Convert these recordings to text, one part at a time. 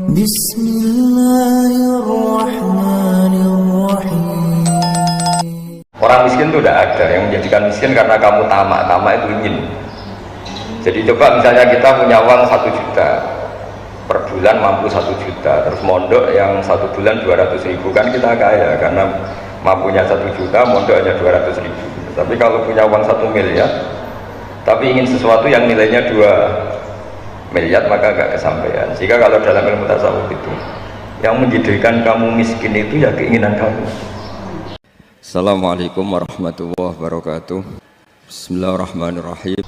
Bismillahirrahmanirrahim. Orang miskin itu tidak ada yang menjadikan miskin karena kamu tamak itu ingin. Jadi coba misalnya kita punya uang 1 juta per bulan, mampu 1 juta, terus mondok yang 1 bulan 200.000, kan kita kaya karena mampunya 1 juta, mondok hanya 200.000. Tapi kalau punya uang 1 miliar tapi ingin sesuatu yang nilainya 2 miliar, maka gak kesampaian. Jika kalau dalam ilmu tasawuf itu yang menjadikan kamu miskin itu ya keinginan kamu. Assalamualaikum warahmatullahi wabarakatuh. Bismillahirrahmanirrahim.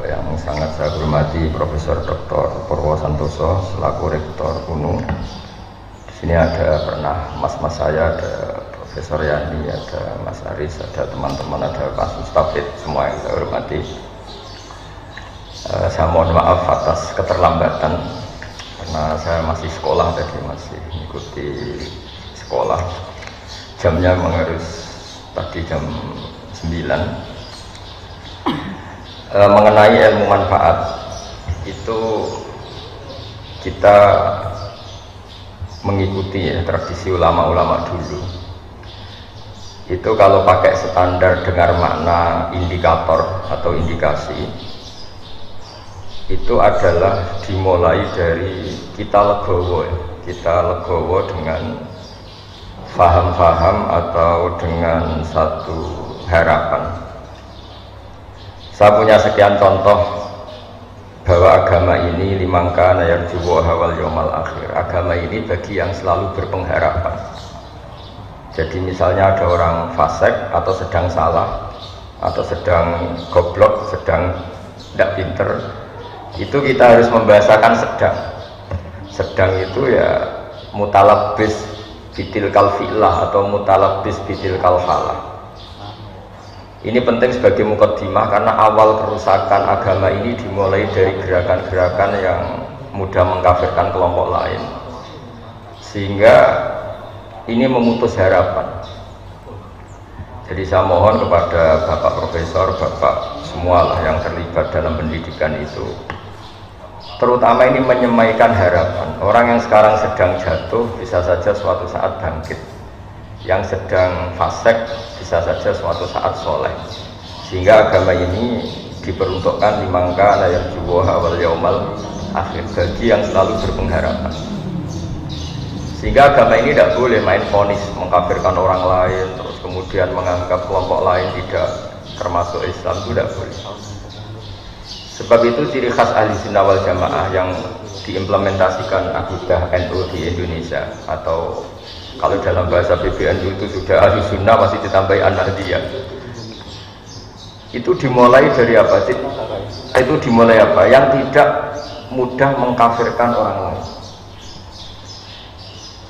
Yang sangat saya hormati Profesor Dr. Purwo Santoso selaku Rektor Unung. Di sini ada pernah mas-mas saya, ada Profesor Yani, ada Mas Aris, ada teman-teman, ada Pak Mustafid, semua yang saya hormati. Saya mohon maaf atas keterlambatan karena saya masih sekolah tadi, masih mengikuti sekolah. Jamnya harus tadi jam 9. Mengenai ilmu manfaat itu kita mengikuti ya tradisi ulama-ulama dulu. Itu kalau pakai standar dengar makna indikator atau indikasi, itu adalah dimulai dari kita legowo ya. Kita legowo dengan faham-faham atau dengan satu harapan. Saya punya sekian contoh bahwa agama ini limangkana yarjuwaha wal yawmal akhir. Agama ini bagi yang selalu berpengharapan. Jadi misalnya ada orang fasik atau sedang salah atau sedang goblok, sedang tidak pinter, itu kita harus membahasakan sedang. Sedang itu ya mutalabbis bitil kalfilah atau mutalabbis bitil kalfalah. Ini penting sebagai mukaddimah karena awal kerusakan agama ini dimulai dari gerakan-gerakan yang mudah mengkafirkan kelompok lain, sehingga ini memutus harapan. Jadi saya mohon kepada Bapak Profesor, Bapak semualah yang terlibat dalam pendidikan itu, terutama ini menyemaikan harapan. Orang yang sekarang sedang jatuh bisa saja suatu saat bangkit, yang sedang fasik bisa saja suatu saat soleh. Sehingga agama ini diperuntukkan limangka layar juwoha wal yaumal akhir, bagi yang selalu berpengharapan. Sehingga agama ini tidak boleh main vonis mengkafirkan orang lain, terus kemudian menganggap kelompok lain tidak termasuk Islam, itu tidak boleh. Sebab itu ciri khas ahli sunnah wal jamaah yang diimplementasikan akidah NU di Indonesia, atau kalau dalam bahasa PBNU itu sudah ahli sunnah masih ditambahi an-nahdiyah. Itu dimulai dari apa sih? Itu dimulai apa? Yang tidak mudah mengkafirkan orang lain.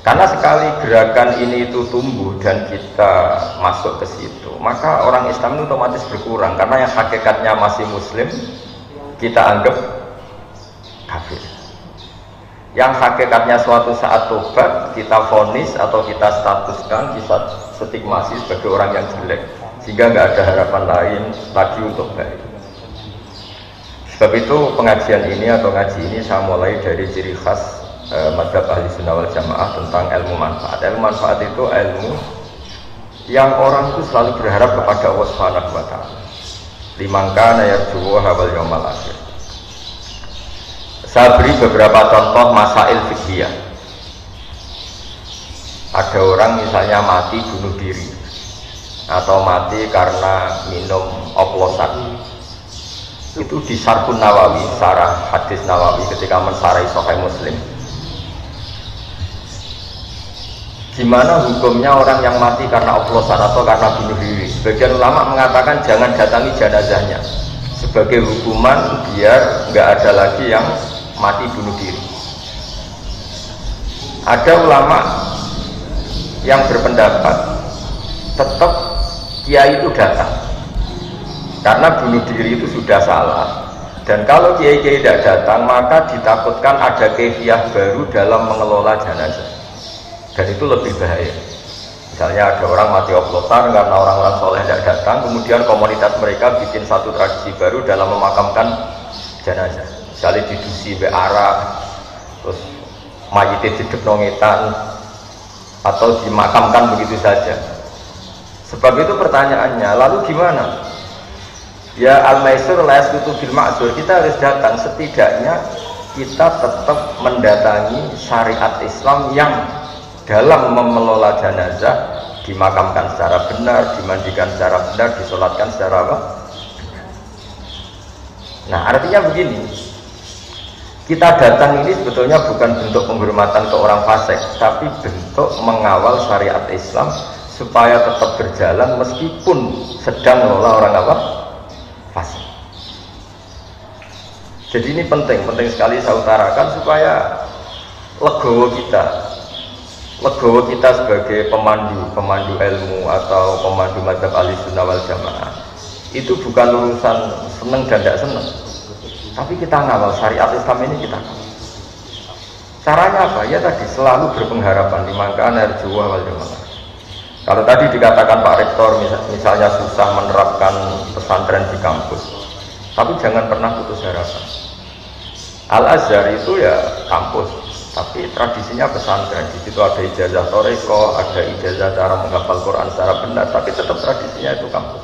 Karena sekali gerakan ini itu tumbuh dan kita masuk ke situ, maka orang Islam itu otomatis berkurang. Karena yang hakikatnya masih Muslim kita anggap kafir. Yang hakikatnya suatu saat tobat kita vonis atau kita statuskan, kita stigmasi sebagai orang yang jelek, sehingga nggak ada harapan lain lagi untuk baik. Sebab itu pengajian ini atau ngaji ini saya mulai dari ciri khas mazhab ahli sunnah wal jamaah tentang ilmu manfaat. Ilmu manfaat itu ilmu yang orang itu selalu berharap kepada Allah Subhanahu wa ta'ala. Limangkana yarjuwaha wal yawmal akhir. Saya beri beberapa contoh masail fiqhiyah. Ada orang misalnya mati bunuh diri atau mati karena minum oplosan. Itu di Syarhun Nawawi, syarah hadis Nawawi ketika mensarai Sahih Muslim. Gimana hukumnya orang yang mati karena oplosan atau karena bunuh diri? Sebagian ulama mengatakan jangan datangi jenazahnya sebagai hukuman biar nggak ada lagi yang mati bunuh diri. Ada ulama yang berpendapat tetap kiai itu datang karena bunuh diri itu sudah salah, dan kalau kiai-kiai tidak datang maka ditakutkan ada kefiah baru dalam mengelola jenazah, dan itu lebih bahaya. Misalnya ada orang mati oplosan karena orang-orang soleh tidak datang, kemudian komunitas mereka bikin satu tradisi baru dalam memakamkan jenazah, misalnya didusi be arak, terus mayitnya didepno ngetan atau dimakamkan begitu saja. Sebab itu pertanyaannya, lalu gimana? Ya al-maisur la yasqutu bil ma'zur, kita harus datang, setidaknya kita tetap mendatangi syariat Islam yang dalam mengelola jenazah dimakamkan secara benar, dimandikan secara benar, disolatkan secara apa? Nah, artinya begini, kita datang ini sebetulnya bukan bentuk penghormatan ke orang fasik, tapi bentuk mengawal syariat Islam supaya tetap berjalan meskipun sedang mengelola orang apa? Fasik. Jadi ini penting sekali saya utarakan supaya legowo kita sebagai pemandu ilmu atau pemandu mazhab Ahlussunnah wal Jamaah itu bukan urusan seneng dan tidak seneng, tapi kita ngawal syariat Islam ini kita. Caranya apa? Ya tadi selalu berpengharapan dimangkaan arjuwa wal jamaah. Kalau tadi dikatakan Pak Rektor misalnya susah menerapkan pesantren di kampus, tapi jangan pernah putus harapan. Al-Azhar itu ya kampus, tapi tradisinya pesantren. Di situ ada ijazah toreko, ada ijazah cara menghafal Quran secara benar, tapi tetap tradisinya itu kampus.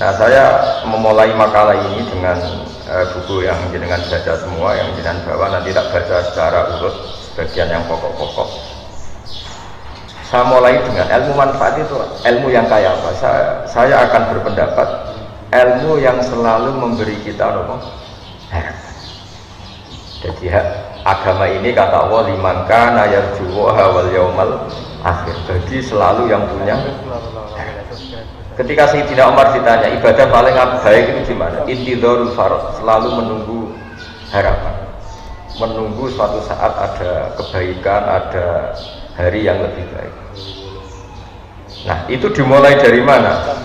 Nah, saya memulai makalah ini dengan buku yang jenengan baca semua, yang jenengan bawa, nanti tak baca secara urut sebagian yang pokok-pokok. Saya mulai dengan ilmu manfaat itu, ilmu yang kaya apa? Saya akan berpendapat ilmu yang selalu memberi kita harapan. Jadi agama ini kata Allah liman kana yarjuha wal yaumal akhir, bagi selalu yang punya. Ketika Sayyidina Umar ditanya ibadah paling baik itu gimana? Intidharul farad, selalu menunggu harapan, menunggu suatu saat ada kebaikan, ada hari yang lebih baik. Nah, itu dimulai dari mana?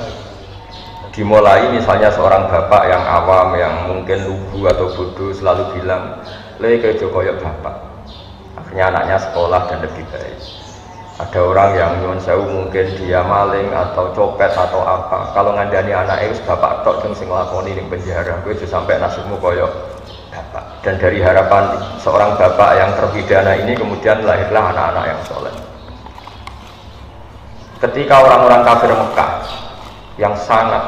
Dimulai misalnya seorang bapak yang awam, yang mungkin lugu atau bodoh, selalu bilang le kejo koyok bapak, akhirnya anaknya sekolah dan lebih baik. Ada orang yang nyuwun sewu mungkin dia maling atau copet atau apa, kalau ngandani anaknya wis bapak tok sing nglakoni ning penjara, kowe aja sampai nasibmu koyok bapak. Dan dari harapan seorang bapak yang terpidana ini kemudian lahirlah anak-anak yang soleh. Ketika orang-orang kafir Mekah yang sangat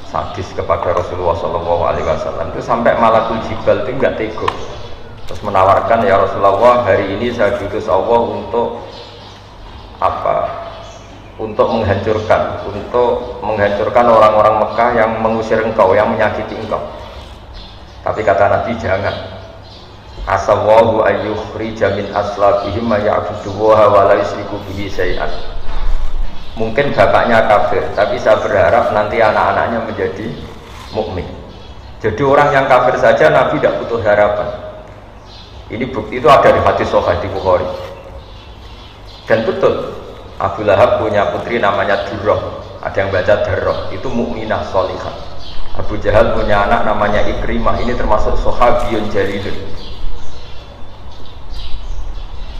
sadis kepada Rasulullah SAW itu sampai Malakul Jibal itu nggak tega, terus menawarkan, ya Rasulullah, hari ini saya diutus Allah untuk apa? Untuk menghancurkan orang-orang Mekah yang mengusir engkau, yang menyakiti engkau. Tapi kata Nabi, jangan. Asallahu ayyukhrija min aslabihim ma ya'buduha wa la yusyriku bihi syai'an. Mungkin bapaknya kafir, tapi saya berharap nanti anak-anaknya menjadi mukmin. Jadi orang yang kafir saja Nabi tidak butuh harapan. Ini bukti itu ada di hadis Sahih di Bukhari. Dan betul, Abu Lahab punya putri namanya Durrah. Ada yang baca Darrah, itu mukminah sholihah. Abu Jahal punya anak namanya Ikrimah, ini termasuk sahabiyun jalilun.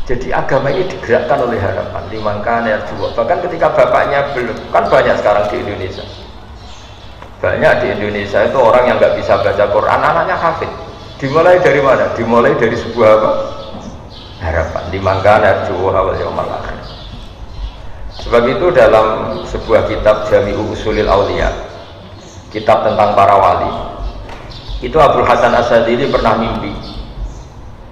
Jadi agama ini digerakkan oleh harapan, liman kana yarju. Bahkan ketika bapaknya belum, kan banyak sekarang di Indonesia. Banyak di Indonesia itu orang yang nggak bisa baca Quran, anaknya hafid. Dimulai dari mana? Dimulai dari sebuah apa? Harapan, liman kana yarju wal yaumal akhir. Sebab itu dalam sebuah kitab Jami'u Ushulil Auliya, kitab tentang para wali, itu Abdul Hasan Asyadzili pernah mimpi.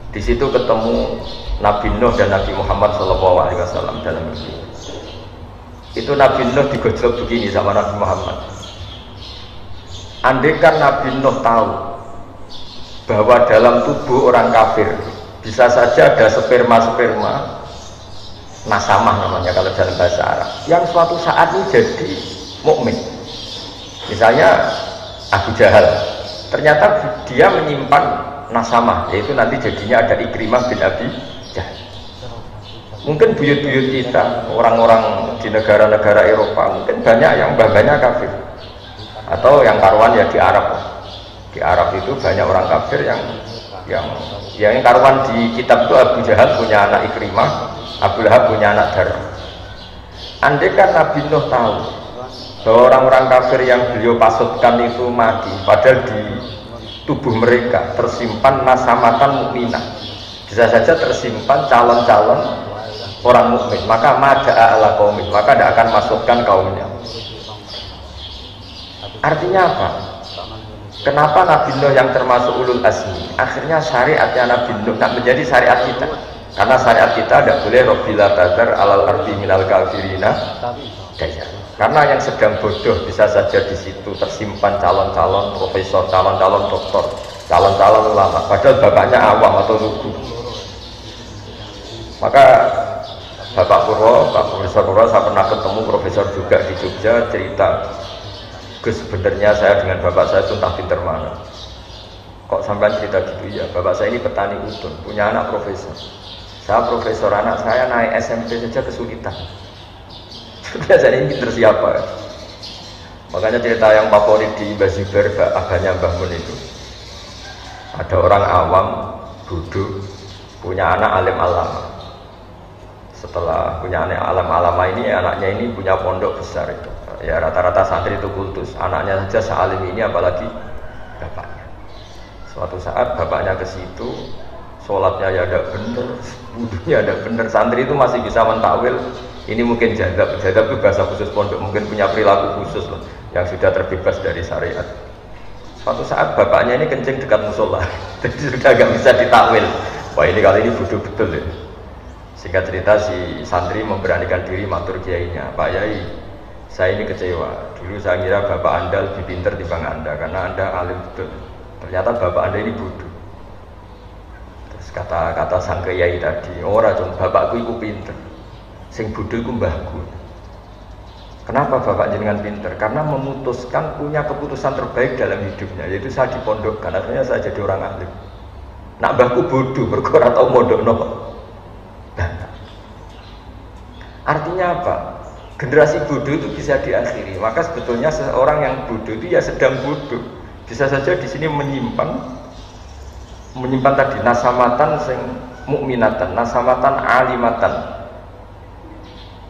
Di situ ketemu Nabi Nuh dan Nabi Muhammad SAW dalam mimpi. Itu Nabi Nuh digojlok begini sama Nabi Muhammad. Andai kan Nabi Nuh tahu bahwa dalam tubuh orang kafir bisa saja ada sperma nasamah namanya kalau dalam bahasa Arab, yang suatu saat ini jadi mukmin. Misalnya Abu Jahal, ternyata dia menyimpan nasamah, yaitu nanti jadinya ada Ikrimah bin Abi Jahal. Mungkin buyut-buyut kita, orang-orang di negara-negara Eropa, mungkin banyak yang bangganya kafir, atau yang karuan ya di Arab. Di Arab itu banyak orang kafir yang karuan di kitab itu Abu Jahal punya anak Ikrimah, Abu Lahab punya anak Darrah. Andai kan Nabi Nuh tahu bahwa orang-orang kafir yang beliau pasutkan itu mati, padahal tubuh mereka tersimpan nasamatan mukminah, bisa saja tersimpan calon-calon orang mukmin, maka mada'a ala qaumih, maka tidak akan masukkan kaumnya. Artinya apa? Kenapa Nabi Nuh yang termasuk ulul azmi akhirnya syariatnya Nabi Nuh tidak menjadi syariat kita? Karena syariat kita tidak boleh robbila tadar alal ardi minal kafirina daya. Karena yang sedang bodoh bisa saja di situ tersimpan calon-calon profesor, calon-calon doktor, calon-calon ulama, padahal bapaknya awam atau lugu. Maka Bapak Purwo, Pak Profesor Purwo, saya pernah ketemu profesor juga di Jogja, cerita, Gus, sebenarnya saya dengan bapak saya itu entah pinter mana. Kok sampai cerita gitu? Ya, bapak saya ini petani udun, punya anak profesor. Saya profesor, anak saya naik SMP saja kesulitan. Biasanya ini pinter siapa? Ya? Makanya cerita yang favorit di Mbah Zubair, abahnya Mbah Mun itu, ada orang awam, bodoh, punya anak alim alama. Setelah punya anak alam alama ini, anaknya ini punya pondok besar itu. Ya rata-rata santri itu kultus. Anaknya saja sealim ini, apalagi bapaknya. Suatu saat bapaknya ke situ, sholatnya ya ada bener, wudunya ada bener. Santri itu masih bisa mentakwil. Ini mungkin jadab itu bahasa khusus pondok, mungkin punya perilaku khusus loh, yang sudah terbebas dari syariat. Suatu saat bapaknya ini kencing dekat musola, jadi sudah agak bisa ditakwil. Wah ini kali ini bodoh betul ya. Singkat cerita si santri memberanikan diri matur kiainya, Pak Yai, saya ini kecewa. Dulu saya kira bapak anda lebih pintar dibanding anda, karena anda alim betul. Ternyata bapak anda ini bodoh. Terus kata sang kiai tadi, ora cuma bapakku itu pintar, sing bodoh itu mbahku. Kenapa bapak jenengan pintar? Karena memutuskan punya keputusan terbaik dalam hidupnya, yaitu saya dipondokkan, akhirnya saya jadi orang alim. Nak mbahku bodoh, berkora tau mondok nopo. Artinya apa? Generasi bodoh itu bisa diakhiri. Maka sebetulnya seorang yang bodoh itu ya sedang bodoh. Bisa saja di sini menyimpan tadi nasamatan sing mukminatan, nasamatan alimatan,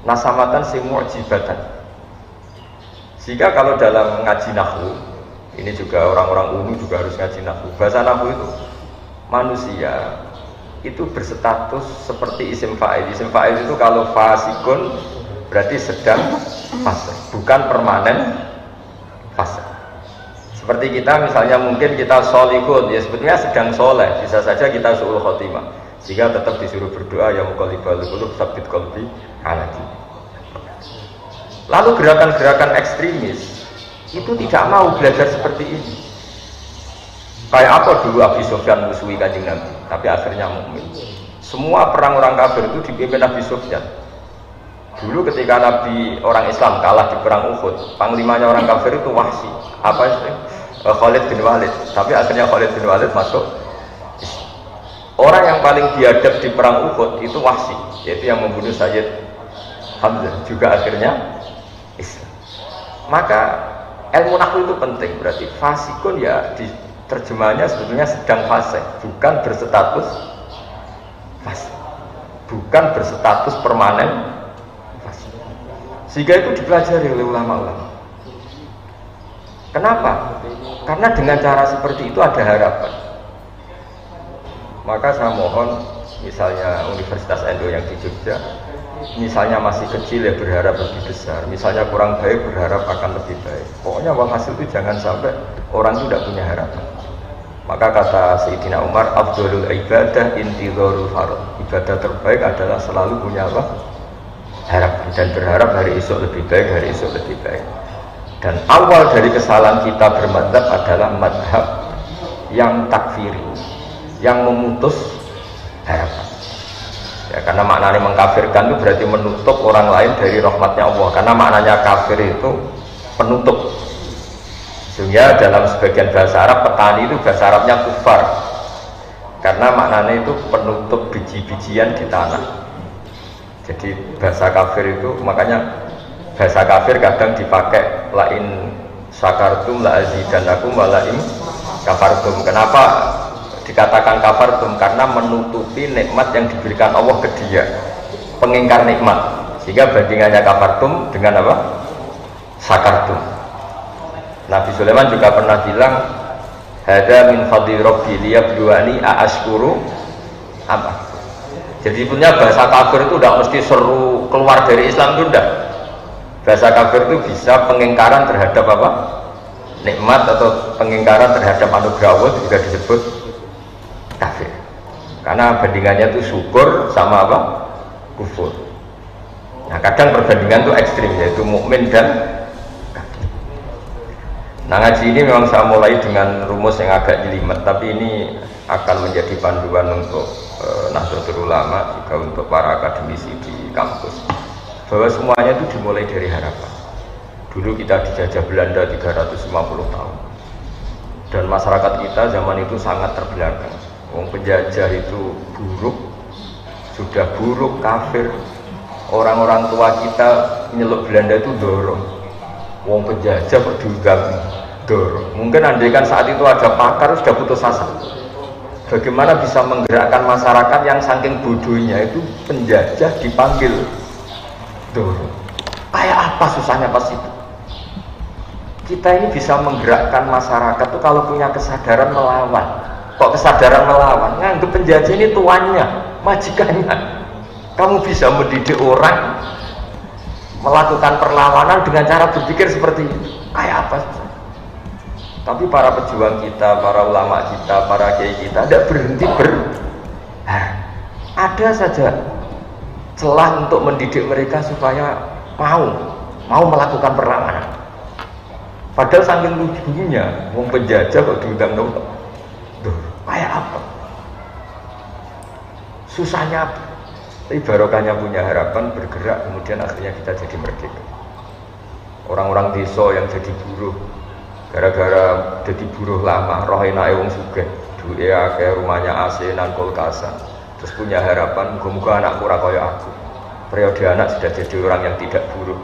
nasamatan sing mu'jibatan. Sehingga kalau dalam ngaji nahwu, ini juga orang-orang unu juga harus ngaji nahwu. Bahasa nahwu itu manusia itu berstatus seperti isim fa'il. Isim fa'il itu kalau fasikun berarti sedang fase, bukan permanen fase. Seperti kita misalnya mungkin kita sholihun, ya sebetulnya sedang soleh, bisa saja kita su'ul khotimah, sehingga tetap disuruh berdoa ya muqallibal qulub tsabbit qalbi ala dinik. Lalu gerakan-gerakan ekstremis itu tidak mau belajar seperti ini. Kayak apa dulu Abi Sufyan musuhi Kanjeng Nabi, tapi akhirnya mukmin. Semua perang orang kafir itu dipimpin Abi Sufyan. Dulu ketika Nabi orang Islam kalah di perang Uhud, panglimanya orang kafir itu Wahsy, Khalid bin Walid. Tapi akhirnya Khalid bin Walid masuk. Orang yang paling biadab di perang Uhud itu Wahsy, yaitu yang membunuh Sayyid Hamzah, juga akhirnya Islam. Maka ilmu nahwu itu penting, berarti fasikun ya di terjemahannya sebetulnya sedang fase, bukan berstatus fase, bukan berstatus permanen fase. Sehingga itu dipelajari oleh ulama-ulama. Kenapa? Karena dengan cara seperti itu ada harapan. Maka saya mohon, misalnya Universitas Endo yang di Jogja, misalnya masih kecil ya berharap lebih besar, misalnya kurang baik berharap akan lebih baik. Pokoknya walhasil itu jangan sampai orang itu tidak punya harapan. Maka kata Sayyidina Umar, afdhalul ibadah intidharul farad. Ibadah terbaik adalah selalu punya apa? Harapan, dan berharap hari esok lebih baik, hari esok lebih baik. Dan awal dari kesalahan kita bermadzhab adalah madhab yang takfiri, yang memutus harapan. Ya, karena maknanya mengkafirkan itu berarti menutup orang lain dari rahmatnya Allah. Karena maknanya kafir itu penutup. Sehingga dalam sebagian bahasa Arab, petani itu bahasa Arabnya kufar, karena maknanya itu penutup biji-bijian di tanah. Jadi bahasa kafir itu, makanya bahasa kafir kadang dipakai lain syakartum la azidannakum wa la in kafartum. Kenapa dikatakan kafartum? Karena menutupi nikmat yang diberikan Allah ke dia, pengingkar nikmat. Sehingga bandingannya kafartum dengan apa? Syakartum. Nabi Sulaiman juga pernah bilang, Hada min fadli rabbi liyabluwani aashkuru apa. Jadi punya bahasa kafir itu tidak mesti seru keluar dari Islam itu tidak. Bahasa kafir itu bisa pengingkaran terhadap apa? Nikmat atau pengingkaran terhadap anugerah Allah itu juga disebut kafir. Karena bandingannya itu syukur sama apa? Kufur. Nah kadang perbandingan itu ekstrim, yaitu mukmin dan kafir. Nah ngaji ini memang saya mulai dengan rumus yang agak jelimet, tapi ini akan menjadi panduan untuk Nahdlatul Ulama, juga untuk para akademisi di kampus, bahwa semuanya itu dimulai dari harapan. Dulu kita dijajah Belanda 350 tahun, dan masyarakat kita zaman itu sangat terbelakang. Wong penjajah itu buruk, sudah buruk, kafir. Orang-orang tua kita nyeluk Belanda itu dorong. Wong penjajah berdiugang dorong. Mungkin andaikan saat itu ada pakar sudah putus asa. Bagaimana bisa menggerakkan masyarakat yang saking bodohnya itu penjajah dipanggil dorong. Kayak apa susahnya pas itu? Kita ini bisa menggerakkan masyarakat itu kalau punya kesadaran melawan. Kok kesadaran melawan? Nganggep penjajah ini tuannya, majikannya. Kamu bisa mendidik orang melakukan perlawanan dengan cara berpikir seperti itu. Kayak apa susah? Tapi para pejuang kita, para ulama kita, para kiai kita tidak berhenti ada saja celah untuk mendidik mereka supaya mau melakukan perlawanan. Padahal saking lucunya, wong penjajah kok diundang dong, kayak apa? Susahnya apa? Tapi barokahnya punya harapan bergerak, kemudian akhirnya kita jadi merdeka. Orang-orang desa yang jadi buruh gara-gara jadi buruh lama, roh enake wong sugih, duwe akeh, rumahnya AC nan kulkasan, terus punya harapan muga-muga anakku ora kaya aku. Periode anak sudah jadi orang yang tidak buruh.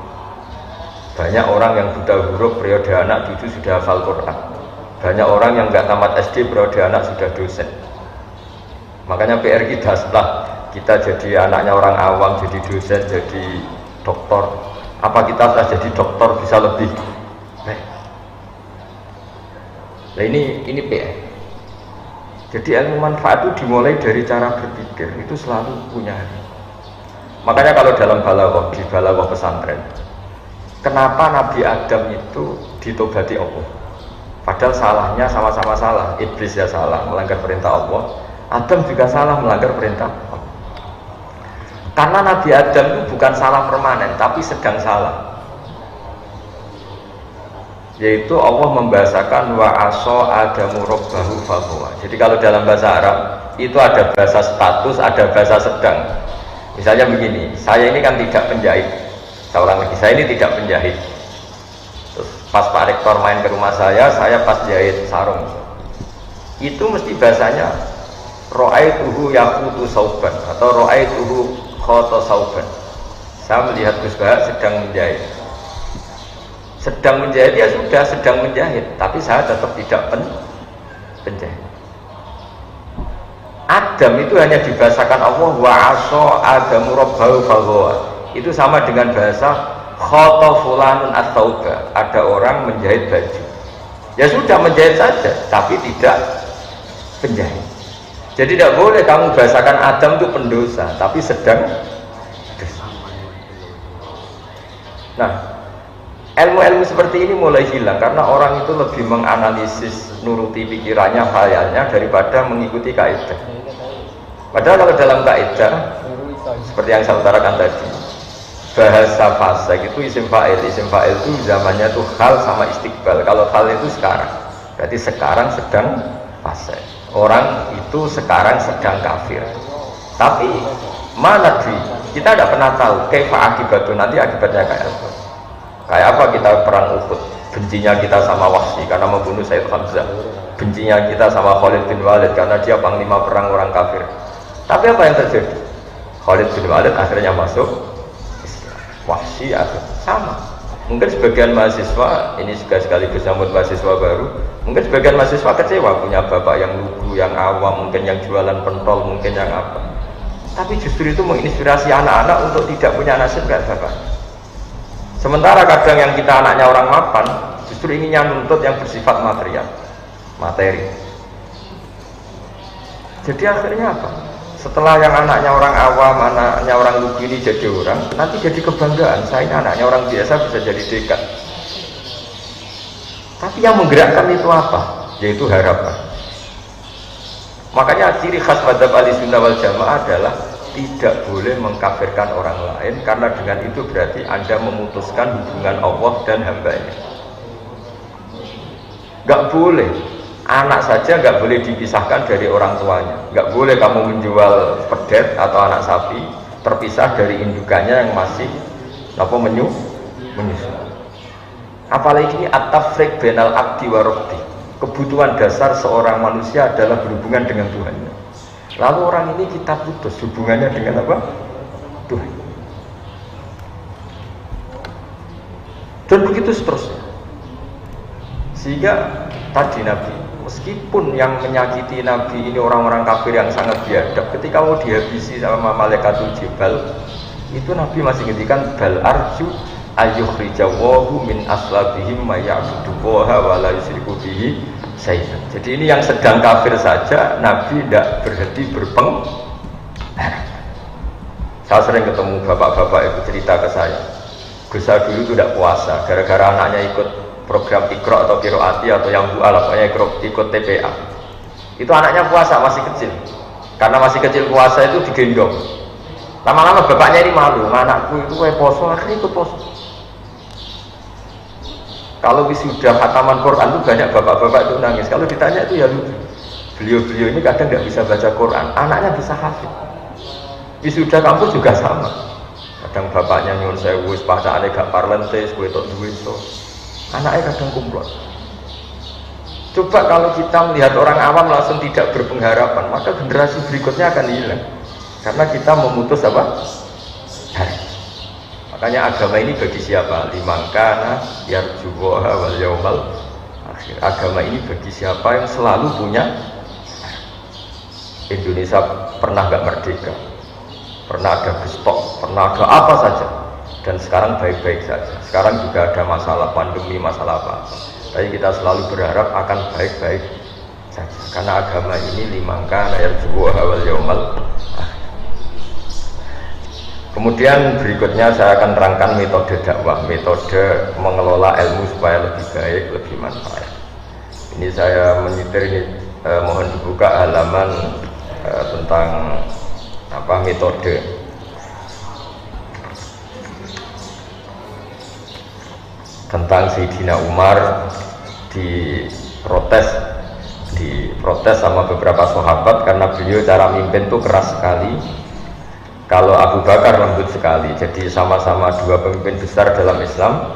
Banyak orang yang buta huruf periode anak itu sudah hafal Quran. Banyak orang yang nggak tamat SD periode anak sudah dosen. Makanya PR kita setelah kita jadi anaknya orang awam, jadi dosen, jadi doktor, apa kita setelah jadi doktor bisa lebih baik? Nah ini PR. Jadi ilmu manfaat itu dimulai dari cara berpikir, itu selalu punya. Makanya kalau dalam balaghah, di balaghah pesantren, kenapa Nabi Adam itu ditobati Allah? Padahal salahnya sama-sama salah. Iblis ya salah, melanggar perintah Allah. Adam juga salah, melanggar perintah Allah. Karena Nabi Adam itu bukan salah permanen, tapi sedang salah. Yaitu Allah membahasakan wa aso adamu rabbahu fahuwa. Jadi kalau dalam bahasa Arab itu ada bahasa status, ada bahasa sedang. Misalnya begini, saya ini kan tidak penjahit, seorang lagi, saya ini tidak penjahit. Terus pas Pak Rektor main ke rumah saya pas jahit sarung. Itu mesti bahasanya ra'aituhu yaqutu sauban atau ra'aituhu khata sauban. Saya melihat Gus Bahak sedang menjahit. Sedang menjahit ya sudah sedang menjahit, tapi saya tetap tidak penjahit. Adam itu hanya dibahasakan Allah wa aso adamu rabbahu fahuwa. Itu sama dengan bahasa khata fulanun at-tauba. Ada orang menjahit baju. Ya sudah menjahit saja, tapi tidak penjahit. Jadi tidak boleh kamu bahasakan Adam itu pendosa, tapi sedang dosa. Nah, ilmu-ilmu seperti ini mulai hilang karena orang itu lebih menganalisis, nuruti pikirannya, khayalnya daripada mengikuti kaidah. Padahal kalau dalam kaidah seperti yang saya utarakan tadi, bahasa fasik itu isim fa'il itu zamannya itu hal sama istiqbal. Kalau hal itu sekarang, berarti sekarang sedang fasik. Orang itu sekarang sedang kafir. Tapi mana kita tidak pernah tahu kaifa akibatnya, nanti akibatnya kayak apa. Kayak apa kita perang Uhud, bencinya kita sama Wahsy karena membunuh Sayyid Hamzah, bencinya kita sama Khalid bin Walid karena dia panglima perang orang kafir. Tapi apa yang terjadi? Khalid bin Walid akhirnya masuk Islam, Wahsy sama. Mungkin sebagian mahasiswa, ini juga sekaligus sambut mahasiswa baru, mungkin sebagian mahasiswa kecewa punya bapak yang lugu, yang awam, mungkin yang jualan pentol, mungkin yang apa. Tapi justru itu menginspirasi anak-anak untuk tidak punya nasib kayak bapak. Sementara kadang yang kita anaknya orang mapan justru inginnya nuntut yang bersifat material. materi. Jadi akhirnya apa? Setelah yang anaknya orang awam, anaknya orang lugu ini jadi orang, nanti jadi kebanggaan. Saya ini anaknya orang biasa bisa jadi dekan. Tapi yang menggerakkan itu apa? Yaitu harapan. Makanya ciri khas madzhab Ahlussunnah wal Jamaah adalah tidak boleh mengkafirkan orang lain, karena dengan itu berarti Anda memutuskan hubungan Allah dan hambanya. Gak boleh, anak saja gak boleh dipisahkan dari orang tuanya. Gak boleh kamu menjual pedet atau anak sapi terpisah dari indukannya yang masih menyusu. Apalagi ini at-tafriq bainal abdi wa rabbi. Kebutuhan dasar seorang manusia adalah berhubungan dengan Tuhannya. Lalu orang ini kita putus hubungannya dengan apa? Tuhan. Dan begitu seterusnya. Sehingga tadi Nabi, meskipun yang menyakiti Nabi ini orang-orang kafir yang sangat biadab, ketika mau dihabisi sama malaikatul jibal, itu Nabi masih ngendikan bal arju ayyukhrijawahu min aslabihim may ya'budullaha wa la yusyriku bihi syai'an. Jadi ini yang sedang kafir saja Nabi tidak berhenti Saya sering ketemu bapak-bapak itu cerita ke saya, Gusa dulu itu tidak puasa gara-gara anaknya ikut program Iqra atau Qiraati atau yang bu'ala, ikut TPA. Itu anaknya puasa masih kecil, karena masih kecil puasa itu digendong. Lama-lama bapaknya ini malu, anakku itu kayak poso, akhirnya ikut poso. Kalau wisuda khataman Quran itu banyak bapak-bapak itu nangis. Kalau ditanya itu ya lucu. Beliau-beliau ini kadang nggak bisa baca Quran, anaknya bisa hafid. Wisuda kampus juga sama. Kadang bapaknya nyuruh saya wis pacaane gak parlentes, kowe tok duwe iso. Anaknya kadang kumplot. Coba kalau kita melihat orang awam langsung tidak berpengharapan, maka generasi berikutnya akan hilang. Karena kita memutus apa? Makanya agama ini bagi siapa? Limangkana yarjuwaha wal yaumal akhir. Agama ini bagi siapa yang selalu punya. Indonesia pernah gak merdeka, pernah ada gestok, pernah ada apa saja, dan sekarang baik-baik saja. Sekarang juga ada masalah pandemi, masalah apa, tapi kita selalu berharap akan baik-baik saja, karena agama ini limangkana yarjuwaha wal yaumal akhir. Kemudian berikutnya saya akan terangkan metode dakwah, metode mengelola ilmu supaya lebih baik, lebih manfaat. Ini saya menyitir ini, mohon dibuka halaman tentang apa metode. Tentang Sayyidina Umar diprotes sama beberapa sahabat karena beliau cara mimpin itu keras sekali. Kalau Abu Bakar lembut sekali. Jadi sama-sama dua pemimpin besar dalam Islam.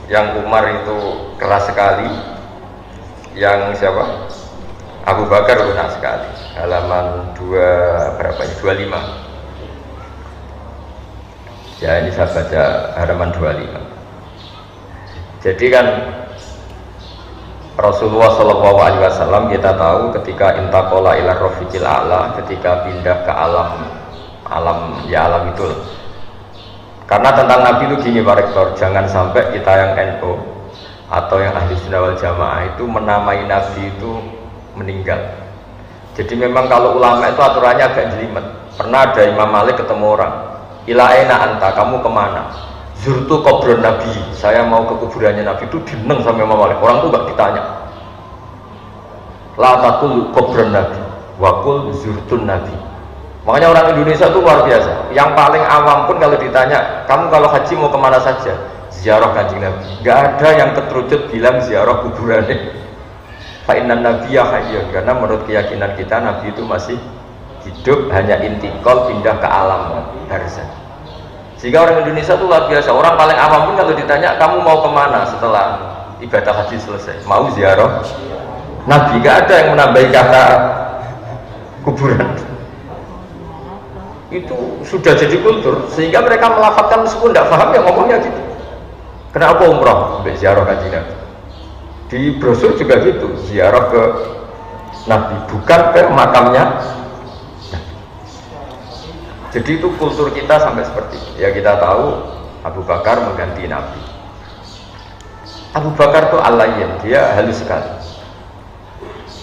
Yang Umar itu keras sekali, yang siapa? Abu Bakar lunak sekali. Halaman 25. Ya, ini saya baca halaman 25. Jadi kan Rasulullah SAW kita tahu ketika intaqala ila rafiqil a'la, ketika pindah ke alam itu. Karena tentang Nabi itu gini Pak Rektor, jangan sampai kita yang NU atau yang Ahlussunnah wal Jamaah itu menamai Nabi itu meninggal. Jadi memang kalau ulama itu aturannya agak jelimet. Pernah ada Imam Malik ketemu orang, ila aina anta, kamu kemana? Zurtu kubron Nabi, saya mau ke kuburannya Nabi. Itu dineng sama Imam Malik. Orang itu gak ditanya. La taqul kubron Nabi, waqul zurtun Nabi. Makanya orang Indonesia itu luar biasa. Yang paling awam pun kalau ditanya, kamu kalau haji mau kemana saja? Ziarah Kanjeng Nabi. Gak ada yang keterucut bilang ziarah kuburannya. Fa'innan Nabiyya hayyun, karena menurut keyakinan kita Nabi itu masih hidup, hanya intikal pindah ke alam barzah. Sehingga orang Indonesia itu luar biasa. Orang paling awam pun kalau ditanya, kamu mau kemana setelah ibadah haji selesai? Mau ziarah Nabi. Gak ada yang menambahi kata kuburan. Itu sudah jadi kultur, sehingga mereka melafadzkan meskipun tidak paham ya ngomongnya gitu. Kenapa umrah? Ziarah Kanjeng Nabi. Di brosur juga gitu, ziarah ke Nabi, bukan ke makamnya Nabi. Jadi itu kultur kita sampai seperti itu. Ya kita tahu Abu Bakar mengganti Nabi. Abu Bakar itu al-layyin, dia halus sekali.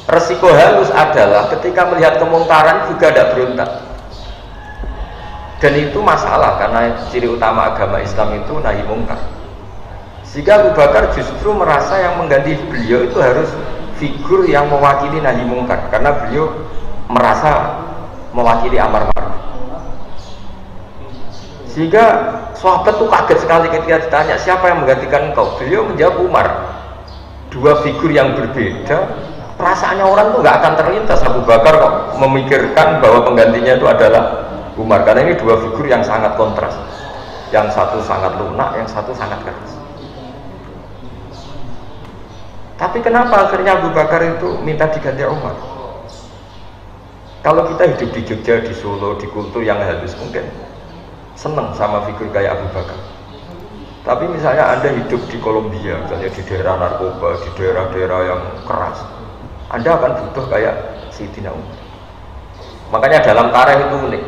Resiko halus adalah ketika melihat kemungkaran juga tidak berontak. Dan itu masalah karena ciri utama agama Islam itu nahi mungkar. Sehingga Abu Bakar justru merasa yang mengganti beliau itu harus figur yang mewakili nahi mungkar, karena beliau merasa mewakili amar ma'ruf. Sehingga sahabat itu kaget sekali ketika ditanya siapa yang menggantikan engkau. Beliau menjawab Umar. Dua figur yang berbeda. Perasaannya orang tuh nggak akan terlintas Abu Bakar kok memikirkan bahwa penggantinya itu adalah Umar, karena ini dua figur yang sangat kontras. Yang satu sangat lunak, yang satu sangat keras. Tapi kenapa akhirnya Abu Bakar itu minta diganti Umar? Kalau kita hidup di Jogja, di Solo, di kultur yang halus, mungkin seneng sama figur kayak Abu Bakar. Tapi misalnya Anda hidup di Kolombia, misalnya di daerah narkoba, di daerah-daerah yang keras, Anda akan butuh kayak Sayyidina Umar. Makanya dalam tarikh itu unik.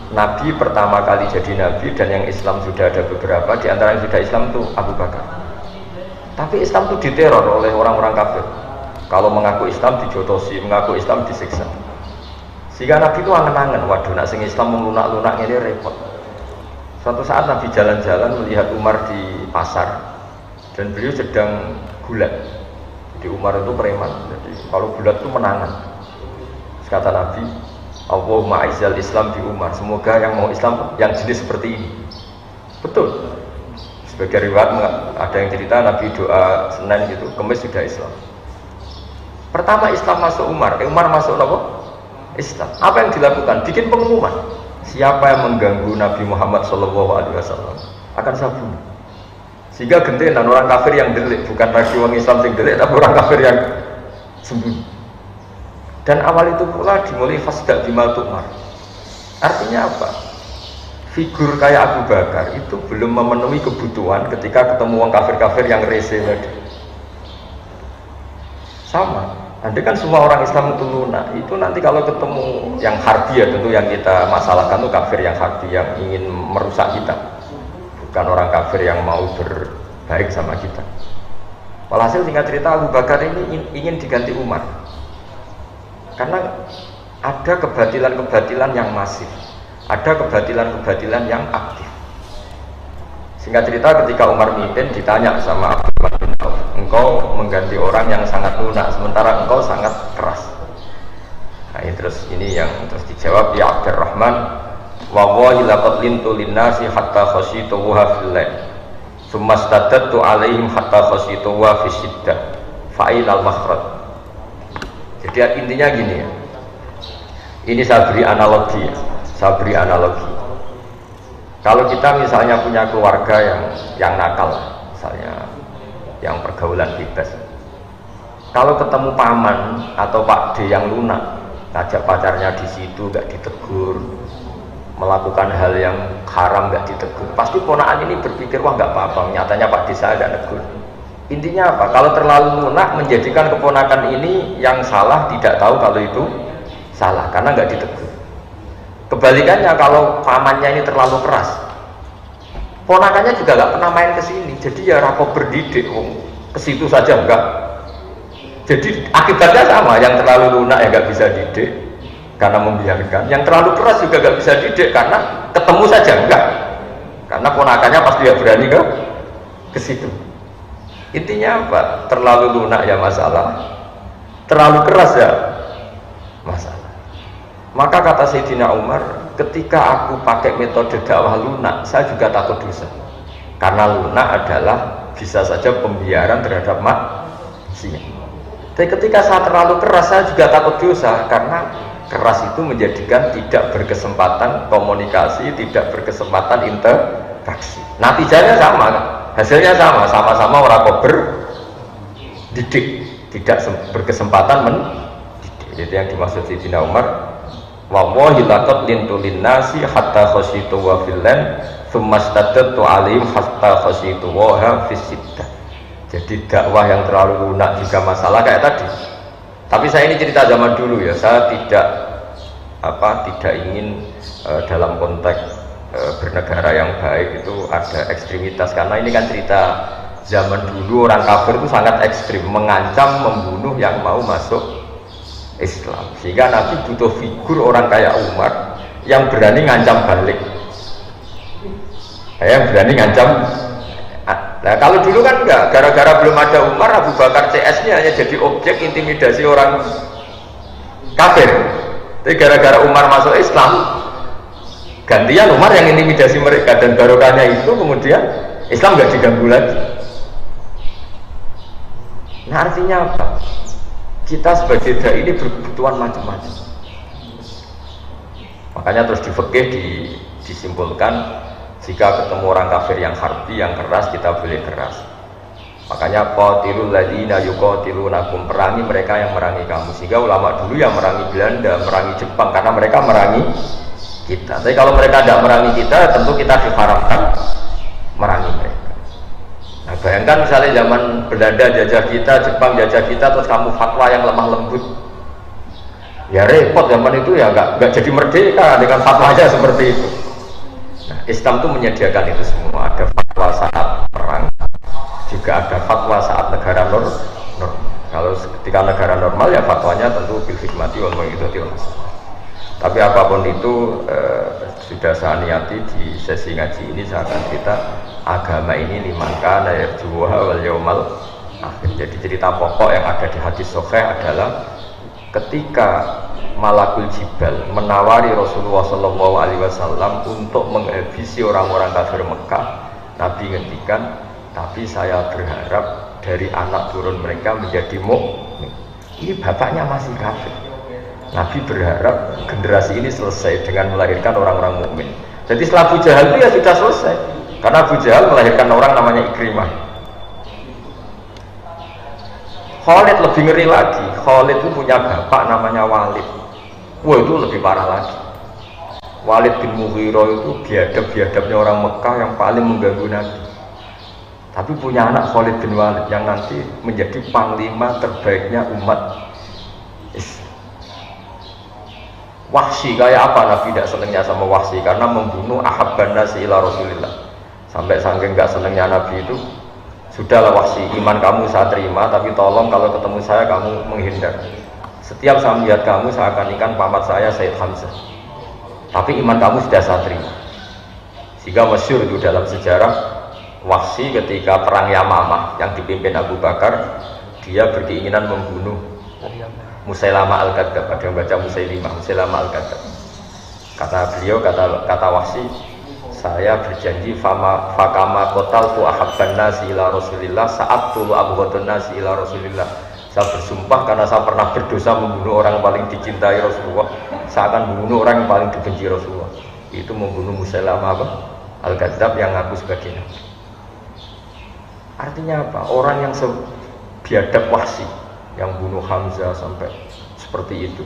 Nabi pertama kali jadi Nabi dan yang Islam sudah ada beberapa, di antara yang sudah Islam itu Abu Bakar. Tapi Islam itu diteror oleh orang-orang kafir. Kalau mengaku Islam dijotosi, mengaku Islam disiksa. Sehingga Nabi itu angen-angen, waduh nak sing Islam melunak-lunak ini repot. Suatu saat Nabi jalan-jalan melihat Umar di pasar dan beliau sedang gulat. Jadi Umar itu preman, jadi kalau gulat itu menangan. Terus kata Nabi, Allahumma a'izzal Islam di Umar, semoga yang mau Islam yang jenis seperti ini. Betul. Sebagai riwayat ada yang cerita Nabi doa Senin gitu, Kamis sudah Islam. Pertama Islam masuk Umar, Umar masuk apa? Islam. Apa yang dilakukan? Bikin pengumuman. Siapa yang mengganggu Nabi Muhammad SAW akan saya bunuh. Sehingga gentenan orang kafir yang delik, bukan lagi orang Islam yang delik, tapi orang kafir yang sembunyi. Dan awal itu pula dimulai fasda bima tu'mar. Artinya apa? Figur kayak Abu Bakar itu belum memenuhi kebutuhan ketika ketemu orang kafir-kafir yang rese tadi. Sama, andai kan semua orang Islam itu lunak, itu nanti kalau ketemu yang harbi ya tentu yang kita masalahkan itu kafir yang harbi yang ingin merusak kita, bukan orang kafir yang mau berbaik sama kita. Walhasil singkat cerita Abu Bakar ini ingin diganti Umar karena ada kebatilan-kebatilan yang masif, ada kebatilan-kebatilan yang aktif. Singkat cerita ketika Umar mimpin ditanya sama Abdurrahman bin Auf, engkau mengganti orang yang sangat lunak sementara engkau sangat keras. Nah, ini yang terus dijawab ya Abdurrahman, wa wallahi laqad lintu linnasi hatta khasyitu wa fil lail. Tsumma stadadtu alaihim hatta khasyitu wa fi syiddah. Fa'ilal makhraj. Jadi intinya gini ya. Ini saya beri analogi. Kalau kita misalnya punya keluarga yang nakal, misalnya yang pergaulan bebas, kalau ketemu paman atau Pak D yang lunak, ngajak pacarnya di situ nggak ditegur, melakukan hal yang haram nggak ditegur, pasti ponakan ini berpikir wah nggak apa-apa, nyatanya Pak D saya nggak negur. Intinya apa? Kalau terlalu lunak menjadikan keponakan ini yang salah tidak tahu kalau itu salah karena nggak ditegur. Kebalikannya kalau pamannya ini terlalu keras, ponakannya juga nggak pernah main ke sini, jadi ya rapo berdidik, ke situ saja enggak. Jadi akibatnya sama, yang terlalu lunak ya nggak bisa didik karena membiarkan, yang terlalu keras juga nggak bisa didik karena ketemu saja enggak, karena ponakannya pasti ya berani ke situ. Intinya apa? Terlalu lunak ya masalah, terlalu keras ya masalah. Maka kata Sayyidina Umar, ketika aku pakai metode dakwah lunak, saya juga takut dosa. Karena lunak adalah bisa saja pembiaran terhadap maksiat. Tapi ketika saya terlalu keras, saya juga takut dosa. Karena keras itu menjadikan tidak berkesempatan komunikasi, tidak berkesempatan interaksi. Natijanya sama, hasilnya sama, sama-sama orang berdidik, tidak berkesempatan mendidik. Itu yang dimaksud Sayyidina Umar. Wallahi laqad lintu linnasi hatta khasyitu wa fil lan tsumma stadadtu alaihim hatta khasyitu wa fi siddah. Jadi dakwah yang terlalu lunak juga masalah kayak tadi. Tapi saya ini cerita zaman dulu ya, saya tidak ingin dalam konteks bernegara yang baik itu ada ekstremitas, karena ini kan cerita Zaman dulu orang kafir itu sangat ekstrim, mengancam membunuh yang mau masuk Islam. Sehingga Nabi butuh figur orang kayak Umar yang berani ngancam balik. Yang berani ngancam. Nah kalau dulu kan enggak, gara-gara belum ada Umar, Abu Bakar CS-nya hanya jadi objek intimidasi orang kafir. Tapi gara-gara Umar masuk Islam, gantian Umar yang intimidasi mereka, dan barokahnya itu kemudian Islam nggak diganggu lagi. Nah artinya apa? Kita sebagai dai ini berkebutuhan macam-macam. Makanya terus di fikih disimpulkan, jika ketemu orang kafir yang harbi, yang keras, kita boleh keras. Makanya qatilul ladzina yuqatilunakum, perangi mereka yang merangi kamu. Sehingga ulama dulu yang merangi Belanda, merangi Jepang, karena mereka merangi kita. Tapi kalau mereka tidak merangi kita, tentu kita diharamkan merangi mereka. Nah bayangkan misalnya zaman Belanda jajah kita, Jepang jajah kita, terus kamu fatwa yang lemah lembut, ya repot. Zaman itu ya nggak jadi merdeka dengan fatwanya seperti itu. Nah Islam itu menyediakan itu semua. Ada fatwa saat perang, juga ada fatwa saat negara normal. Kalau ketika negara normal ya fatwanya tentu bil hikmati wal mau'izatil hasanah. Tapi apapun itu sudah saya niati di sesi ngaji ini, saya akan cerita agama ini liman kana yarjuha wal yaumal akhir. Jadi cerita pokok yang ada di hadis sahih adalah ketika Malakul Jibal menawari Rasulullah SAW untuk menghabisi orang-orang kafir Mekah, Nabi ngendikan, tapi saya berharap dari anak turun mereka menjadi mukmin. Ini bapaknya masih kafir. Nabi berharap generasi ini selesai dengan melahirkan orang-orang mukmin. Jadi setelah Abu Jahal itu ya sudah selesai, karena Abu Jahal melahirkan orang namanya Ikrimah. Khalid lebih ngeri lagi. Khalid itu punya bapak namanya Walid. Wah itu lebih parah lagi. Walid bin Mughirah itu biadab-biadabnya orang Mekah yang paling mengganggu Nabi. Tapi punya anak Khalid bin Walid yang nanti menjadi panglima terbaiknya umat Islam. Wahsy, kayak apa Nabi tidak senangnya sama Wahsy? Karena membunuh ahabban nasi ila Rasulillah. Sampai saking nggak senangnya Nabi itu, sudahlah Wahsy, iman kamu saya terima, tapi tolong kalau ketemu saya kamu menghindar. Setiap saya melihat kamu saya akan ikan pamat saya Sayyid Hamzah. Tapi iman kamu sudah saya terima. Sehingga masyhur itu dalam sejarah, Wahsy ketika perang Yamamah yang dipimpin Abu Bakar, dia berkeinginan membunuh Musailamah al-Kadzdzab. Ada yang baca Musailamah al-Kadzdzab. Kata beliau, kata Wahsy, saya berjanji fakama qataltu ahabban nasi ila Rasulillah sa'atulu abghadun nasi ila Rasulillah. Saya bersumpah karena saya pernah berdosa membunuh orang yang paling dicintai Rasulullah, saya akan membunuh orang yang paling dibenci Rasulullah. Itu membunuh Musailamah al-Kadzdzab yang ngaku sebagai nabi. Artinya apa? Orang yang biadab Wahsy, yang bunuh Hamzah sampai seperti itu,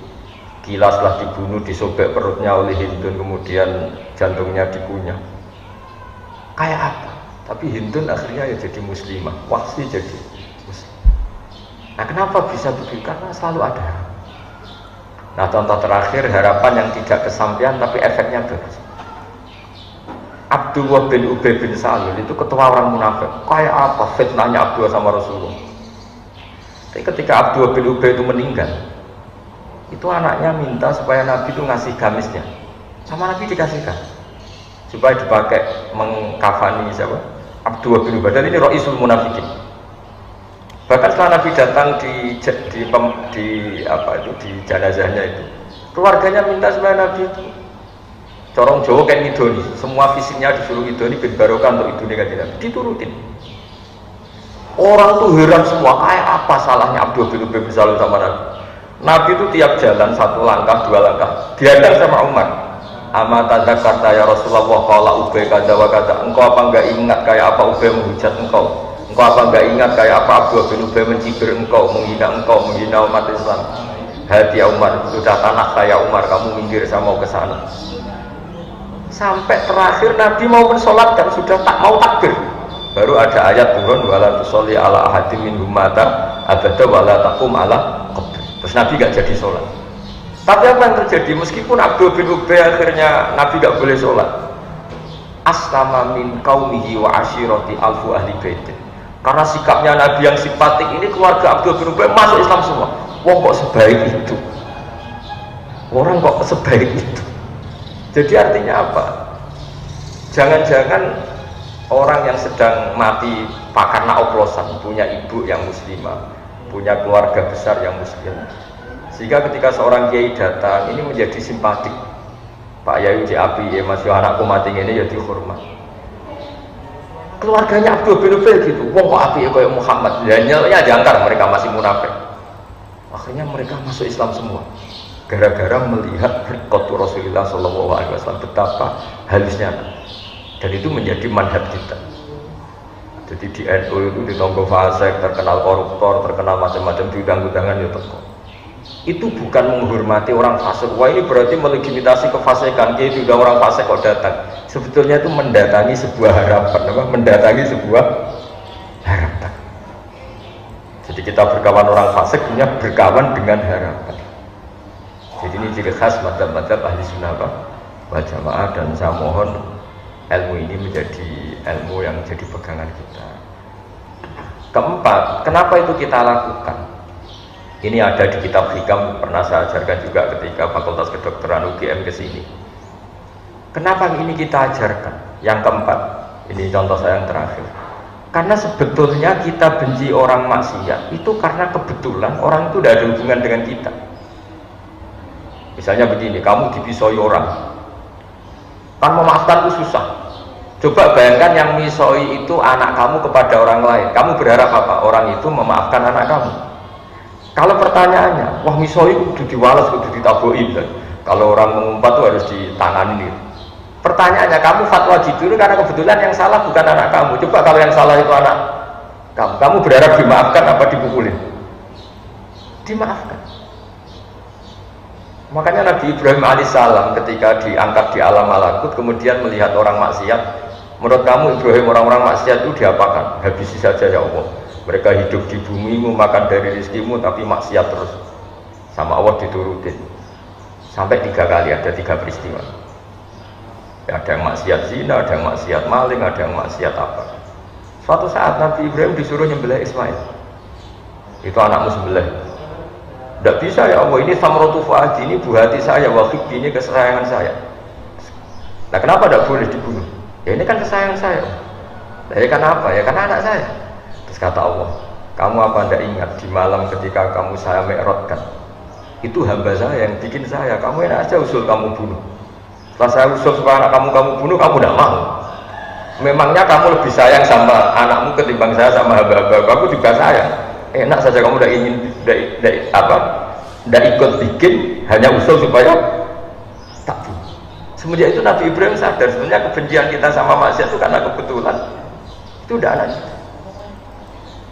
gila setelah dibunuh disobek perutnya oleh Hindun, kemudian jantungnya dikunyah, kayak apa? Tapi Hindun akhirnya ya jadi muslimah, Wahsy jadi muslim. Nah kenapa bisa begitu? Karena selalu ada harapan. Nah contoh terakhir harapan yang tidak kesampaian tapi efeknya bagus. Abdullah bin Ubay bin Salul itu ketua orang munafik. Kayak apa fitnahnya Abdullah sama Rasulullah. Tapi ketika Abdullah bin Ubay itu meninggal, itu anaknya minta supaya Nabi itu ngasih gamisnya, sama Nabi dikasihkan supaya dipakai mengkafani siapa? Abdullah bin Ubay. Dan ini Ra'isul Munafikin. Bahkan setelah Nabi datang di jenazahnya itu, keluarganya minta supaya Nabi itu corong Jawa kayak ngidoni, semua visinya disuruh ngidoni bin barokah untuk idoni kan Nabi, diturutin. Orang tuh heran semua, kayak apa salahnya Abdullah bin Ubay bin Salul sama Nabi. Nabi itu tiap jalan satu langkah dua langkah dihadang sama Umar. Ama tadzakarta ya Rasulullah qala Ubay kadza wa kadza. Engkau apa enggak ingat kayak apa Ubay menghujat engkau? Engkau apa enggak ingat kayak apa Abdullah bin Ubay mencibir engkau, menghina umat Islam? Hati Umar, sudah tanah saya Umar, kamu minggir saya mau ke sana. Sampai terakhir Nabi mau mensolatkan, sudah tak mau takbir, baru ada ayat turun, wala tusolli ala ahadim minhum mata abada wala taqum ala qabr. Terus Nabi gak jadi sholat. Tapi apa yang terjadi? Meskipun Abdullah bin Ubay akhirnya Nabi gak boleh sholat, aslama min qaumihi wa ashirati alfu ahli baitin. Karena sikapnya Nabi yang simpatik ini, keluarga Abdullah bin Ubay masuk Islam semua. Wong kok sebaik itu? Orang kok sebaik itu? Jadi artinya apa? Jangan-jangan orang yang sedang mati karena oplosan, punya ibu yang muslimah, punya keluarga besar yang muslim, sehingga ketika seorang kiai datang ini menjadi simpatik. Pak Yai Uji Api, ya masih anakku mati ini ya dihormat. Keluarganya Abdul bin Ubay gitu, wong kok api ya kayak Muhammad, nyelnya diangkar, mereka masih munafik. Akhirnya mereka masuk Islam semua, gara-gara melihat berkotu Rasulullah SAW betapa halusnya, dan itu menjadi manhaj kita. Jadi di NU itu ditonggo fasik, terkenal koruptor, terkenal macam-macam, diundang-undangan ya teko. Itu bukan menghormati orang fasik. Wah ini berarti melegitimasi kefasikan. Jadi sudah orang fasik kok datang. Sebetulnya itu mendatangi sebuah harapan, apa? Mendatangi sebuah harapan. Jadi kita berkawan orang fasik, punya berkawan dengan harapan. Jadi ini ciri khas madzhab-madzhab ahli sunnah wal jamaah, dan saya mohon ilmu ini menjadi ilmu yang jadi pegangan kita. Keempat, kenapa itu kita lakukan? Ini ada di kitab Hikam, pernah saya ajarkan juga ketika Fakultas Kedokteran UGM ke sini. Kenapa ini kita ajarkan? Yang keempat, ini contoh saya yang terakhir. Karena sebetulnya kita benci orang maksiat itu karena kebetulan orang itu tidak ada hubungan dengan kita. Misalnya begini, kamu dipisoi orang, kan memaafkan itu susah. Coba bayangkan yang misoi itu anak kamu kepada orang lain, kamu berharap apa? Orang itu memaafkan anak kamu. Kalau pertanyaannya, wah misoi kudu diwales, kudu ditabokin, kan? Kalau orang mengumpat itu harus ditangani. Pertanyaannya, kamu fatwa gitu karena kebetulan yang salah bukan anak kamu. Coba kalau yang salah itu anak kamu berharap dimaafkan apa dipukulin? Dimaafkan. Makanya Nabi Ibrahim alaihissalam ketika diangkat di alam malakut, kemudian melihat orang maksiat, menurut kamu Ibrahim orang-orang maksiat itu diapakan? Habisi saja ya Allah. Mereka hidup di bumimu, makan dari rezekimu, tapi maksiat terus. Sama Allah diturutin. Sampai 3 kali, ada 3 peristiwa. Ya, ada yang maksiat zina, ada yang maksiat maling, ada yang maksiat apa. Suatu saat Nabi Ibrahim disuruh nyembelih Ismail. Itu anakmu sembelih. Tidak bisa ya Allah, ini samrotu fuadi, ini buah hati saya, wakib ini kesayangan saya. Nah kenapa tidak boleh dibunuh? Ya ini kan kesayangan saya. Nah, ya kan apa? Ya karena anak saya. Terus kata Allah, kamu apa tidak ingat di malam ketika kamu saya mi'rajkan, itu hamba saya yang bikin saya, kamu enak aja usul kamu bunuh. Setelah saya usul supaya anak kamu bunuh, kamu tidak mau. Memangnya kamu lebih sayang sama anakmu ketimbang saya sama hamba-hamba kamu juga sayang. Enak saja kamu tidak ingin, tidak ikut bikin, hanya usul supaya tak bunuh. Semenjak itu Nabi Ibrahim sadar sebenarnya kebencian kita sama maksiat itu karena kebetulan. Itu udah anak kita.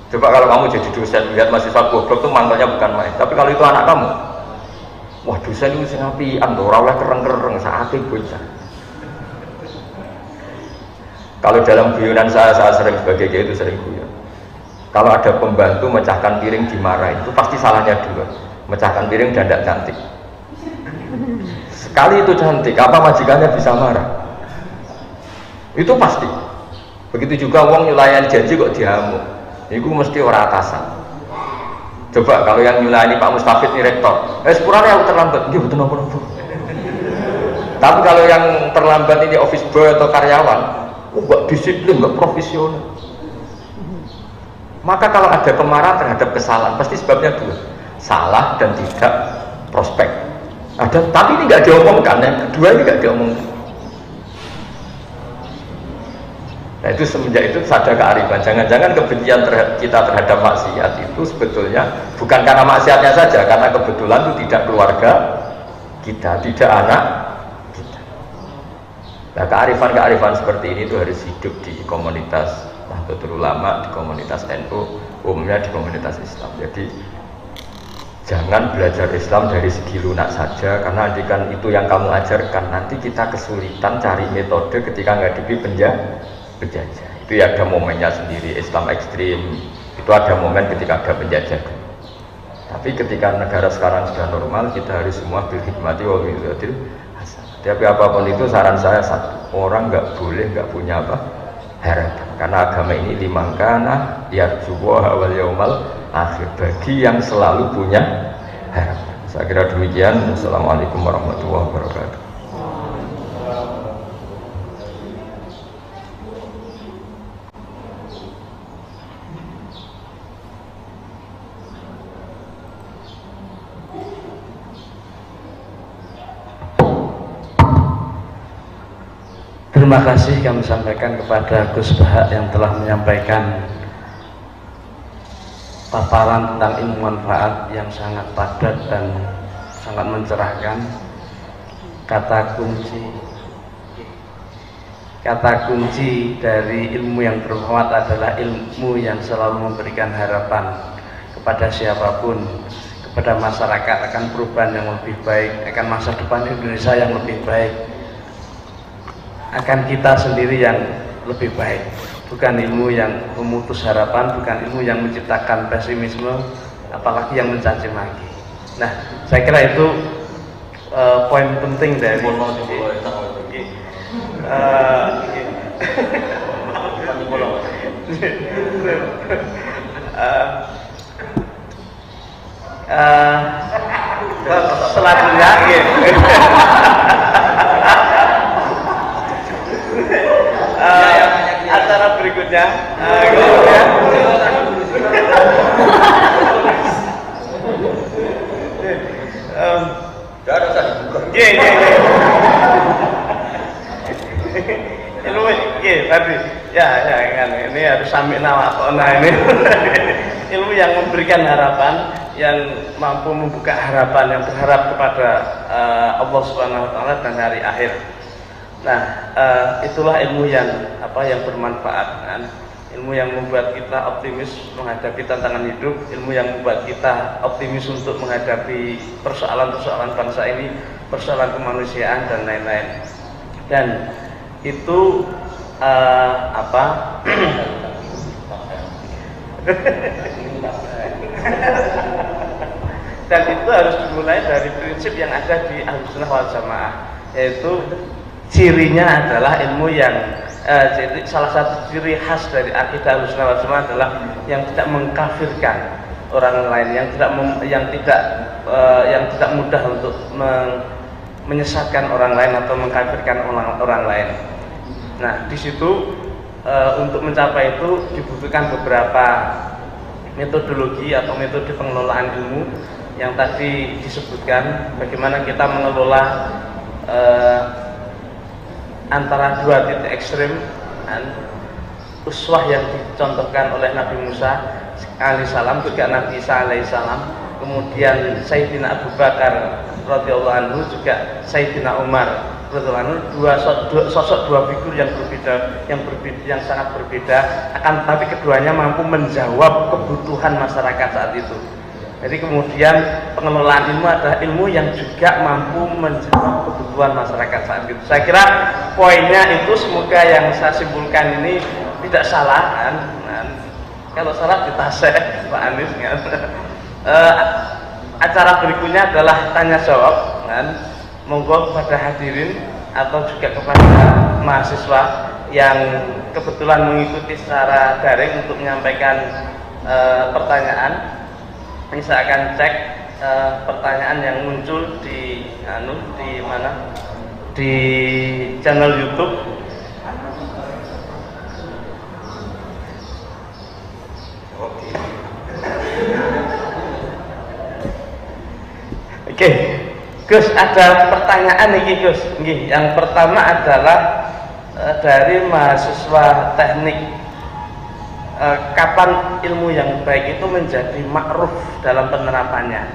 Coba kalau kamu jadi dosen lihat mahasiswa goblok itu mantelnya bukan main, tapi kalau itu anak kamu, wah dosen itu sing apian, ora oleh kereng-kereng saate bocah. Kalau dalam guyonan saya sering sebagai kiai itu sering guyon. Kalau ada pembantu mecahkan piring dimarahin, itu pasti salahnya dua. Mecahkan piring dan tidak cantik. Sekali itu cantik, apa majikannya bisa marah? Itu pasti. Begitu juga wong nyulayan janji kok dihamu. Itu mesti orang atasan. Coba kalau yang nyulayani Pak Mustafid ini rektor, sepurane aku terlambat, dia betul nopo. Tapi kalau yang terlambat ini office boy atau karyawan, nggak disiplin, nggak profesional. Maka kalau ada kemarahan terhadap kesalahan, pasti sebabnya dua, salah dan tidak prospek. Ada, tapi ini nggak diomongkan, yang kedua ini nggak diomongkan. Nah itu semenjak itu sadar kearifan. Jangan-jangan kebencian kita terhadap maksiat itu sebetulnya bukan karena maksiatnya saja, karena kebetulan itu tidak keluarga kita, tidak anak kita. Nah kearifan-kearifan seperti ini itu harus hidup di komunitas Nahdlatul Ulama, di komunitas NU, umumnya di komunitas Islam. Jadi jangan belajar Islam dari segi lunak saja, karena kan itu yang kamu ajarkan, nanti kita kesulitan cari metode ketika menghadapi penjajah. Itu ya ada momennya sendiri. Islam ekstrim itu ada momen ketika ada penjajah. Tapi ketika negara sekarang sudah normal, kita harus semua bil hikmati wal mau'izatil hasanah. Tapi apapun itu saran saya satu, orang nggak boleh nggak punya harapan. karena agama ini limangkana yarjuwaha wal yaumal akhir, bagi yang selalu punya harapan. Saya kira demikian. Assalamualaikum warahmatullahi wabarakatuh. Terima kasih kami sampaikan kepada Gus Bahak yang telah menyampaikan paparan tentang ilmu manfaat yang sangat padat dan sangat mencerahkan. Kata kunci dari ilmu yang bermanfaat adalah ilmu yang selalu memberikan harapan kepada siapapun, kepada masyarakat akan perubahan yang lebih baik, akan masa depan Indonesia yang lebih baik, akan kita sendiri yang lebih baik. Bukan ilmu yang memutus harapan, bukan ilmu yang menciptakan pesimisme, apalagi yang mencaci maki. Nah, saya kira itu poin penting dari selanjutnya acara berikutnya tadi ya kan ini harus sambil nawakona ini ilmu yang memberikan harapan, yang mampu membuka harapan, yang berharap kepada Allah Subhanahu wa taala dan hari akhir. Nah, itulah ilmu yang yang bermanfaat kan? Ilmu yang membuat kita optimis menghadapi tantangan hidup, ilmu yang membuat kita optimis untuk menghadapi persoalan-persoalan bangsa ini, persoalan kemanusiaan dan lain-lain. Dan itu dan itu harus dimulai dari prinsip yang ada di Ahlussunnah wal Jamaah, yaitu cirinya adalah ilmu yang jadi salah satu ciri khas dari akidah Ahlussunnah wal Jamaah adalah yang tidak mengkafirkan orang lain, yang tidak mudah untuk menyesatkan orang lain atau mengkafirkan orang lain. Nah, di situ untuk mencapai itu dibutuhkan beberapa metodologi atau metode pengelolaan ilmu yang tadi disebutkan, bagaimana kita mengelola antara dua titik ekstrim, uswah yang dicontohkan oleh Nabi Musa alaihissalam, juga Nabi Isa alaihissalam, kemudian Sayyidina Abu Bakar radhiyallahu anhu, juga Sayyidina Umar radhiyallahu anhu, dua figur yang sangat berbeda, akan tetapi keduanya mampu menjawab kebutuhan masyarakat saat itu. Jadi kemudian pengelolaan ilmu adalah ilmu yang juga mampu menjawab kebutuhan masyarakat saat itu. Saya kira poinnya itu semoga yang saya simpulkan ini tidak salah kan? Kalau salah ditasek Pak Anies kan? Acara berikutnya adalah tanya jawab kan? Monggo kepada hadirin atau juga kepada mahasiswa yang kebetulan mengikuti secara daring untuk menyampaikan pertanyaan. Ini saya akan cek pertanyaan yang muncul di di channel YouTube. Oke, Gus, ada pertanyaan nih Gus. Yang pertama adalah dari mahasiswa teknik. Kapan ilmu yang baik itu menjadi ma'ruf dalam penerapannya?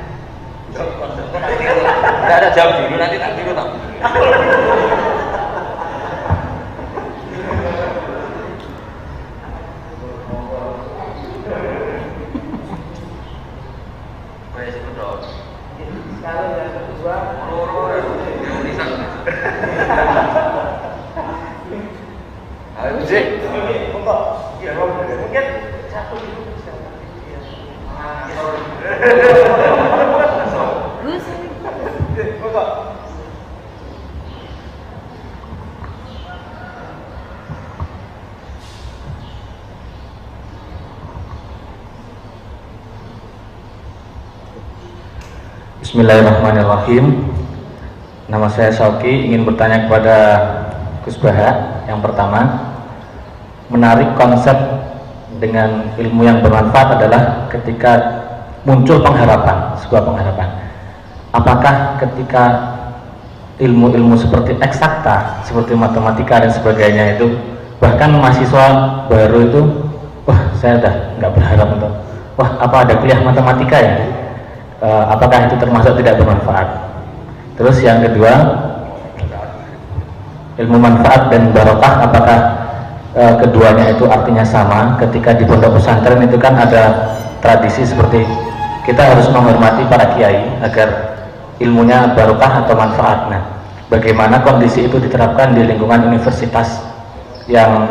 Tidak ada jawab dulu, nanti tak dulu tak. Kalau yang kedua, mungkin satu itu bisa. Bismillahirrahmanirrahim. Nama saya Syauki, ingin bertanya kepada Gus Baha. Yang pertama, menarik konsep dengan ilmu yang bermanfaat adalah ketika muncul pengharapan, sebuah pengharapan. Apakah ketika ilmu-ilmu seperti eksakta, seperti matematika dan sebagainya itu, bahkan mahasiswa baru itu, wah saya udah nggak berharap untuk, wah apa ada kuliah matematika ya? Apakah itu termasuk tidak bermanfaat? Terus yang kedua, ilmu manfaat dan barokah, apakah keduanya itu artinya sama? Ketika di pondok pesantren itu kan ada tradisi seperti kita harus menghormati para kiai agar ilmunya barokah atau manfaat. Nah, bagaimana kondisi itu diterapkan di lingkungan universitas yang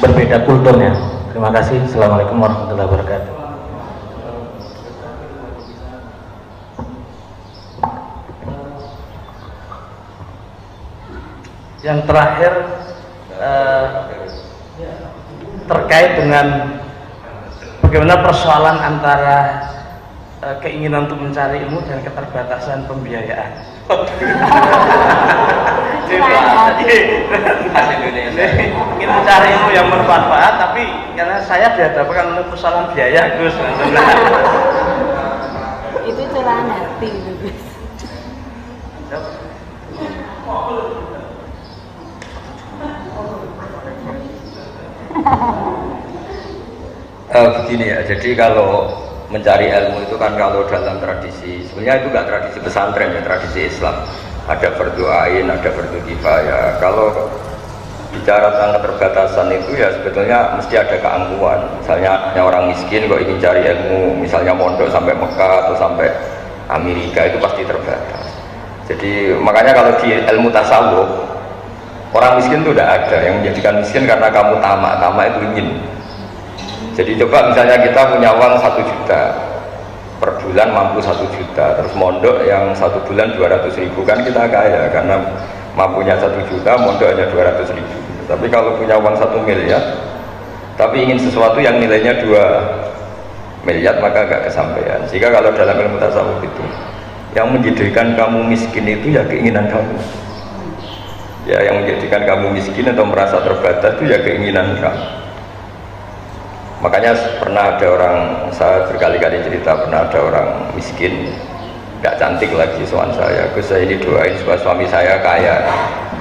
berbeda kulturnya? Terima kasih. Assalamualaikum warahmatullahi wabarakatuh. Yang terakhir terkait dengan bagaimana persoalan antara keinginan untuk mencari ilmu dan keterbatasan pembiayaan. Ingin mencari ilmu yang bermanfaat, tapi karena saya dihadapkan oleh persoalan biaya, Gus. Itu curahan hati, Gus. Begini ya, jadi kalau mencari ilmu itu kan kalau dalam tradisi, sebenarnya itu nggak tradisi pesantren ya, tradisi Islam. Ada fardu ain, ada fardu kifayah. Kalau bicara tentang keterbatasan itu ya sebetulnya mesti ada keangkuhan. Misalnya orang miskin kok ingin cari ilmu, misalnya mondok sampai Mekah atau sampai Amerika, itu pasti terbatas. Jadi makanya kalau di ilmu tasawuf, orang miskin itu tidak ada. Yang menjadikan miskin karena kamu tamak itu ingin. Jadi coba misalnya kita punya uang 1 juta per bulan, mampu 1 juta, terus mondok yang 1 bulan 200.000, kan kita kaya karena mampunya 1 juta, mondok hanya 200.000. Tapi kalau punya uang 1 miliar tapi ingin sesuatu yang nilainya 2 miliar, maka agak kesampaian. Jika kalau dalam ilmu tasawuf itu yang menjadikan kamu miskin itu ya keinginan kamu ya, yang menjadikan kamu miskin atau merasa terbatas itu ya keinginan kamu. Makanya pernah ada orang, saya berkali-kali cerita, pernah ada orang miskin gak cantik lagi soal saya, Gus saya ini doain supaya suami saya kaya.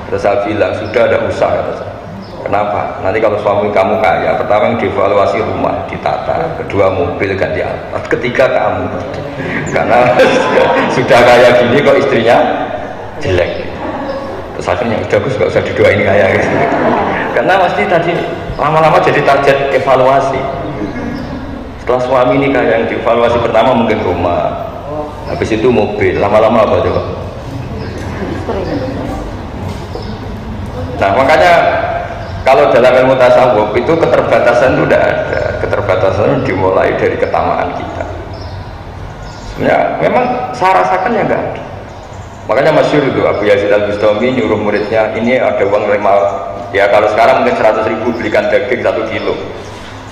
Terus saya bilang sudah ada usaha, kata saya. Kenapa? Nanti kalau suami kamu kaya, pertama yang dievaluasi rumah ditata, kedua mobil ganti alat, ketiga kamu, karena sudah kaya gini kok istrinya jelek. Terus akhirnya udah Gus gak usah didoain kaya gitu. Karena pasti tadi lama-lama jadi target evaluasi. Setelah suami ini kaya, yang dievaluasi pertama mungkin rumah, habis itu mobil, lama-lama apa coba? Nah makanya kalau dalam ilmu tasawuf itu keterbatasan itu tidak ada. Keterbatasan dimulai dari ketamaan kita. Ya memang saya rasakan ya enggak ada. Makanya masyhur itu Abu Yazid Al-Bustami nyuruh muridnya, ini ada uang 5, ya kalau sekarang mungkin 100.000, belikan daging 1 kilo.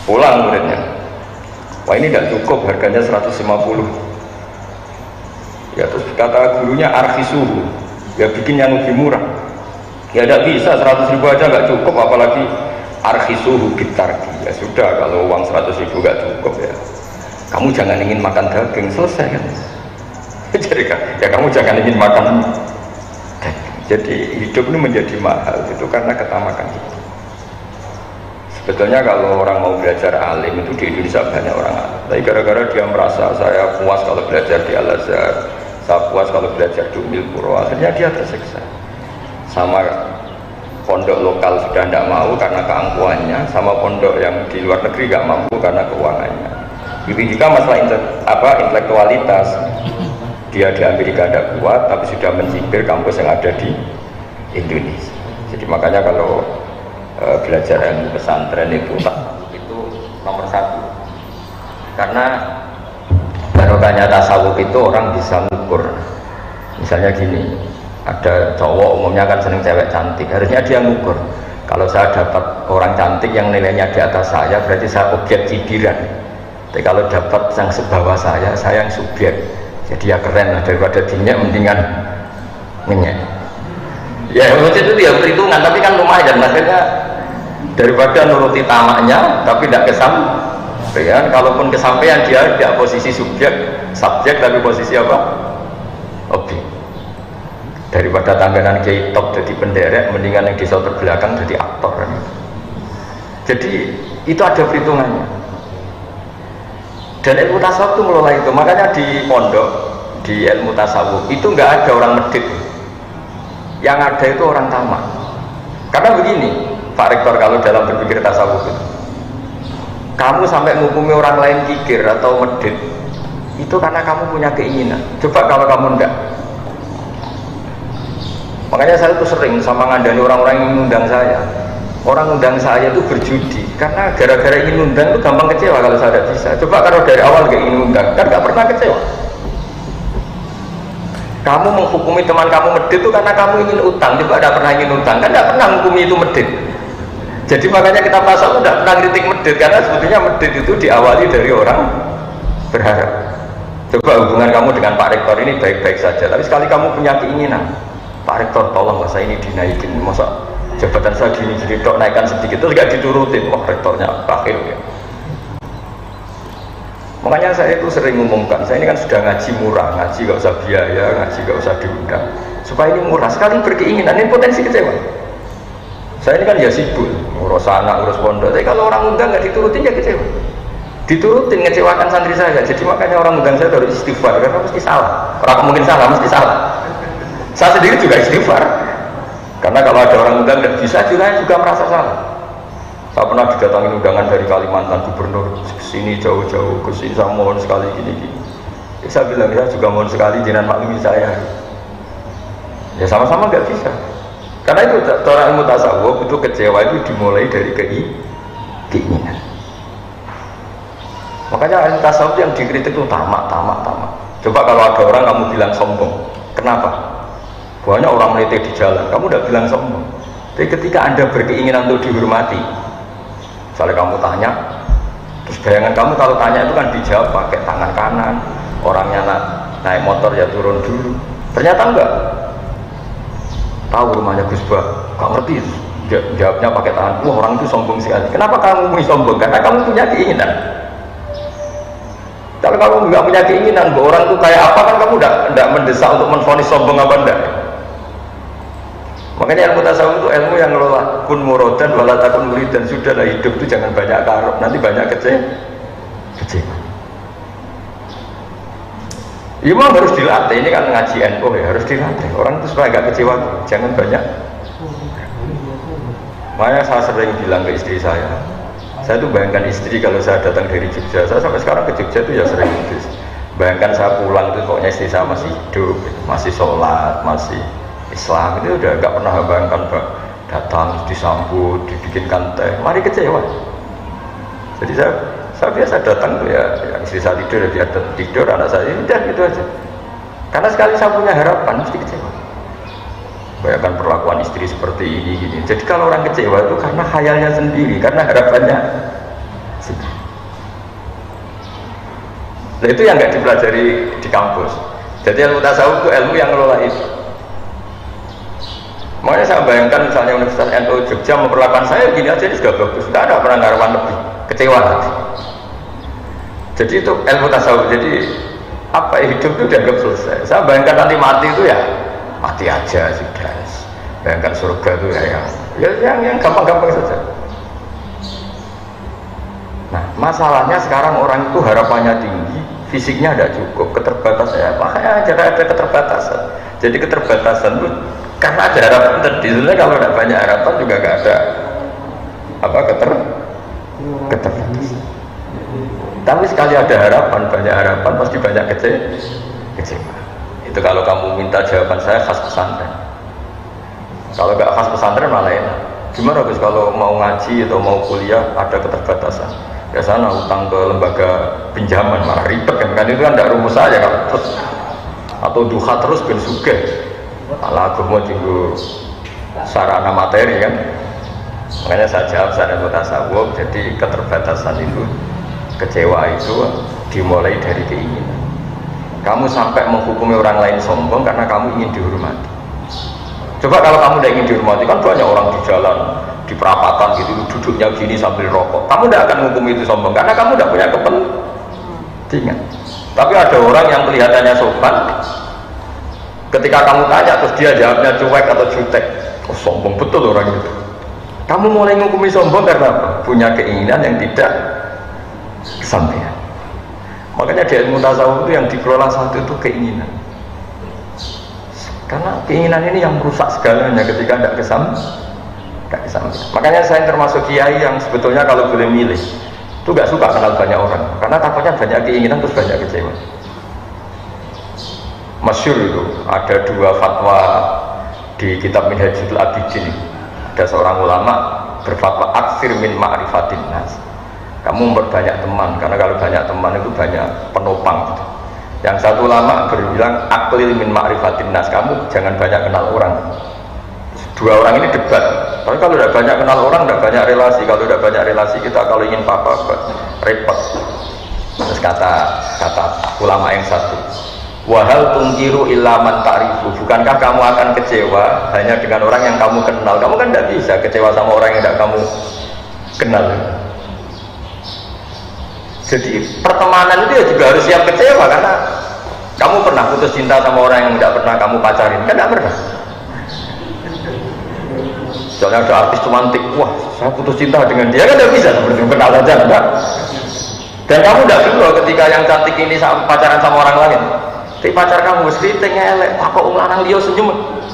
Pulang muridnya, wah ini tidak cukup, harganya 150. Ya terus kata gurunya arkhisuhu, ya bikin yang lebih murah. Ya tidak bisa, 100.000 aja nggak cukup, apalagi arkhisuhu bitarki. Ya sudah, kalau uang 100.000 nggak cukup ya kamu jangan ingin makan daging, selesai kan. Jadi ya kamu jangan ingin makan daging. Jadi hidup ini menjadi mahal itu karena ketamakan itu. Sebetulnya kalau orang mau belajar alim itu di Indonesia banyak orang alim, tapi gara-gara dia merasa saya puas kalau belajar di Al-Azhar, saya puas kalau belajar di Ummul Qura, akhirnya dia tersiksa. Sama pondok lokal sudah tidak mau karena keangkuhannya, sama pondok yang di luar negeri nggak mampu karena keuangannya. Begitu juga masalah intelektualitas. Dia di Amerika tidak kuat, tapi sudah mencibir kampus yang ada di Indonesia. Jadi makanya kalau belajar ilmu pesantren itu nomor 1. Karena barokahnya tasawuf itu orang bisa ngukur. Misalnya gini, ada cowok umumnya kan seneng cewek cantik, harusnya dia ngukur. Kalau saya dapat orang cantik yang nilainya di atas saya, berarti saya objek cibiran. Tapi kalau dapat yang sebawah saya yang subjek. Jadi ya keren lah, daripada dinyak mendingan minyak. Ya maksud itu ya perhitungan, tapi kan lumayan maksudnya daripada nuruti tamaknya tapi tidak kesampaian. Kalaupun kesampaian dia tidak posisi subjek tapi posisi apa? Objek. Daripada tangganan kiai top jadi penderek, mendingan yang di shoulder belakang jadi aktor kan? Jadi itu ada perhitungannya. Dan ilmu tasawuf itu mengelola itu. Makanya di pondok, di ilmu tasawuf itu nggak ada orang medit, yang ada itu orang tamak. Karena begini Pak Rektor, kalau dalam berpikir tasawuf itu, kamu sampai menghukumi orang lain kikir atau medit itu karena kamu punya keinginan. Coba kalau kamu enggak. Makanya saya itu sering sama ngandani orang-orang yang mengundang saya. Orang undang saya itu berjudi karena gara-gara ingin undang itu gampang kecewa kalau saya tidak bisa. Coba kalau dari awal gak ingin undang kan gak pernah kecewa. Kamu menghukumi teman kamu medit itu karena kamu ingin utang. Coba tidak pernah ingin utang kan gak pernah menghukumi itu medit. Jadi makanya kita pasal itu tidak pernah kritik medit, karena sebetulnya medit itu diawali dari orang berharap. Coba hubungan kamu dengan Pak Rektor ini baik-baik saja, tapi sekali kamu punya keinginan, Pak Rektor tolong masa ini dinaikin, masa jabatan saya gini-gini dok, naikkan sedikit, itu tidak diturutin. Wah rektornya akhir ya. Makanya saya itu sering ngumumkan, saya ini kan sudah ngaji murah, ngaji gak usah biaya, ngaji gak usah diundang, supaya ini murah. Sekali berkeinginan ini potensi kecewa. Saya ini kan ya sibuk, urus anak, urus pondok, tapi kalau orang undang nggak diturutin ya kecewa. Diturutin ngecewakan santri saya, jadi makanya orang undang saya harus istighfar, karena mesti salah. Orang mungkin salah, mesti salah. Saya sendiri juga istighfar. Karena kalau ada orang undang dan bisa juga merasa salah. Saya pernah didatangi undangan dari Kalimantan, gubernur kesini jauh-jauh, kesini saya mohon sekali gini-gini. Saya bilang ya juga mohon sekali jangan maklumi saya. Ya sama-sama nggak bisa. Karena itu cara ilmu tasawuf itu kecewa itu dimulai dari keinginan. Makanya ilmu tasawuf yang dikritik itu tamak. Coba kalau ada orang kamu bilang sombong, kenapa? Banyak orang melitih di jalan, kamu udah bilang sombong. Tapi ketika anda berkeinginan untuk dihormati, misalnya kamu tanya, terus bayangan kamu kalau tanya itu kan dijawab pakai tangan kanan, orangnya naik motor ya turun dulu. Ternyata enggak. Tahu rumahnya Gus Bah, gak ngerti. Jawabnya pakai tangan. Wah orang itu sombong sekali. Kenapa kamu sombong? Karena kamu punya keinginan. Kalau kamu nggak punya keinginan, bahwa orang itu kayak apa kan kamu tidak mendesak untuk menvonis sombong apa enggak. Makanya ilmu tasawuf itu ilmu yang ngelola kun murodan walatakun murid, dan sudahlah hidup itu jangan banyak karep, nanti banyak kecewa. Ya memang harus dilatih, ini kan ngaji NU ya, harus dilatih. Orang itu supaya nggak kecewa, jangan banyak. Makanya saya sering bilang ke istri saya tuh bayangkan istri kalau saya datang dari Jogja, saya sampai sekarang ke Jogja itu ya sering gitu. Bayangkan saya pulang itu pokoknya istri saya masih hidup, masih sholat, masih Islam, itu udah nggak pernah bayangkan datang disambut, dibikinkan teh, mari kecewa. Jadi saya biasa datang tuh ya istri saya tidur, dia tidur, anak saya ini udah gitu aja. Karena sekali saya punya harapan mesti kecewa. Bayangkan perlakuan istri seperti ini gini. Jadi kalau orang kecewa itu karena khayalnya sendiri, karena harapannya sendiri. Nah itu yang nggak dipelajari di kampus. Jadi ilmu tasawuf itu ilmu yang ngelola itu. Makanya saya bayangkan misalnya Universitas NU Jogja memperlakukan saya gini aja, ini sudah bagus, tidak ada pernah harapan lebih, kecewa nanti. Jadi itu ilmu tasawuf. Jadi apa hidup itu dianggap selesai. Saya bayangkan nanti mati itu ya mati aja sudah. Bayangkan surga itu ya yang gampang-gampang saja. Nah masalahnya sekarang orang itu harapannya tinggi, fisiknya tidak cukup, keterbatasan ya, makanya ada keterbatasan. Jadi keterbatasan itu karena ada harapan tadi. Sebenarnya kalau tidak banyak harapan juga nggak ada keterbatasan. Tapi sekali ada harapan, banyak harapan pasti banyak kecewa. Itu kalau kamu minta jawaban saya khas pesantren. Kalau nggak khas pesantren malah enak. Gimana Gus kalau mau ngaji atau mau kuliah ada keterbatasan? Ya sana utang ke lembaga pinjaman malah ribet kan itu kan tidak rumus saja kan. Terus atau duha terus ben sugih. Malah agama tinggu sarana materi kan. Makanya saya jawab saya ilmu tasawuf. Jadi keterbatasan itu, kecewa itu dimulai dari keinginan. Kamu sampai menghukumi orang lain sombong karena kamu ingin dihormati. Coba kalau kamu tidak ingin dihormati, kan banyak orang di jalan, di perapatan gitu, duduknya gini sambil rokok. Kamu tidak akan menghukumi itu sombong karena kamu tidak punya kepentingan. Tapi ada orang yang kelihatannya sopan, ketika kamu tanya terus dia jawabnya cuek atau jutek, oh sombong betul orang itu. Kamu mulai menghukumi sombong karena apa? Punya keinginan yang tidak kesampaian. Makanya di ilmu tasawuf itu yang dikelola satu itu keinginan. Karena keinginan ini yang merusak segalanya ketika tidak kesampaian. Makanya saya termasuk kiai yang sebetulnya kalau boleh milih itu gak suka kenal banyak orang, karena takutnya banyak keinginan terus banyak kecewa. Masyhur itu ada dua fatwa di kitab Minhajul Abidin. Ada seorang ulama berfatwa aksir min ma'rifatin nas. Kamu memperbanyak teman, karena kalau banyak teman itu banyak penopang gitu. Yang satu ulama berbilang aklil min ma'rifatin nas, kamu jangan banyak kenal orang. Dua orang ini debat, tapi kalau tidak banyak kenal orang, tidak banyak relasi. Kalau tidak banyak relasi, kita kalau ingin apa-apa repot. Terus kata ulama yang satu, wahal tungkiru ilaman ta'rifu, bukankah kamu akan kecewa hanya dengan orang yang kamu kenal? Kamu kan tidak bisa kecewa sama orang yang tidak kamu kenal. Jadi pertemanan itu ya juga harus siap kecewa, karena kamu pernah putus cinta sama orang yang tidak pernah kamu pacarin, kan tidak pernah. Soalnya ada artis romantik, wah saya putus cinta dengan dia, kan tidak bisa seperti kenal saja, enggak. Dan kamu tidak dulu ketika yang cantik ini pacaran sama orang lain, tapi pacar kamu seritingnya elek, kok lanang liya senyum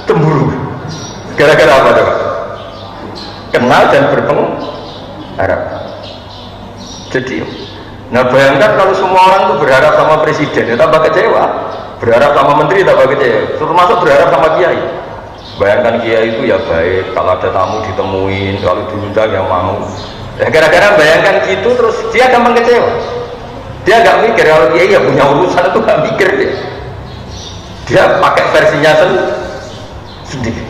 cemburu. Gara-gara apa coba? Kenal dan berpengaruh. Jadi nah bayangkan kalau semua orang tuh berharap sama presiden, ya tambah kecewa. Berharap sama menteri tambah kecewa. Termasuk berharap sama kiai. Bayangkan kiai itu ya baik, kalau ada tamu ditemuin, kalau diundang yang mau. Ya gara-gara bayangkan gitu terus dia gampang kecewa. Dia gak mikir kalau kiai ya punya urusan, itu gak mikir deh. Dia pakai versinya sendiri.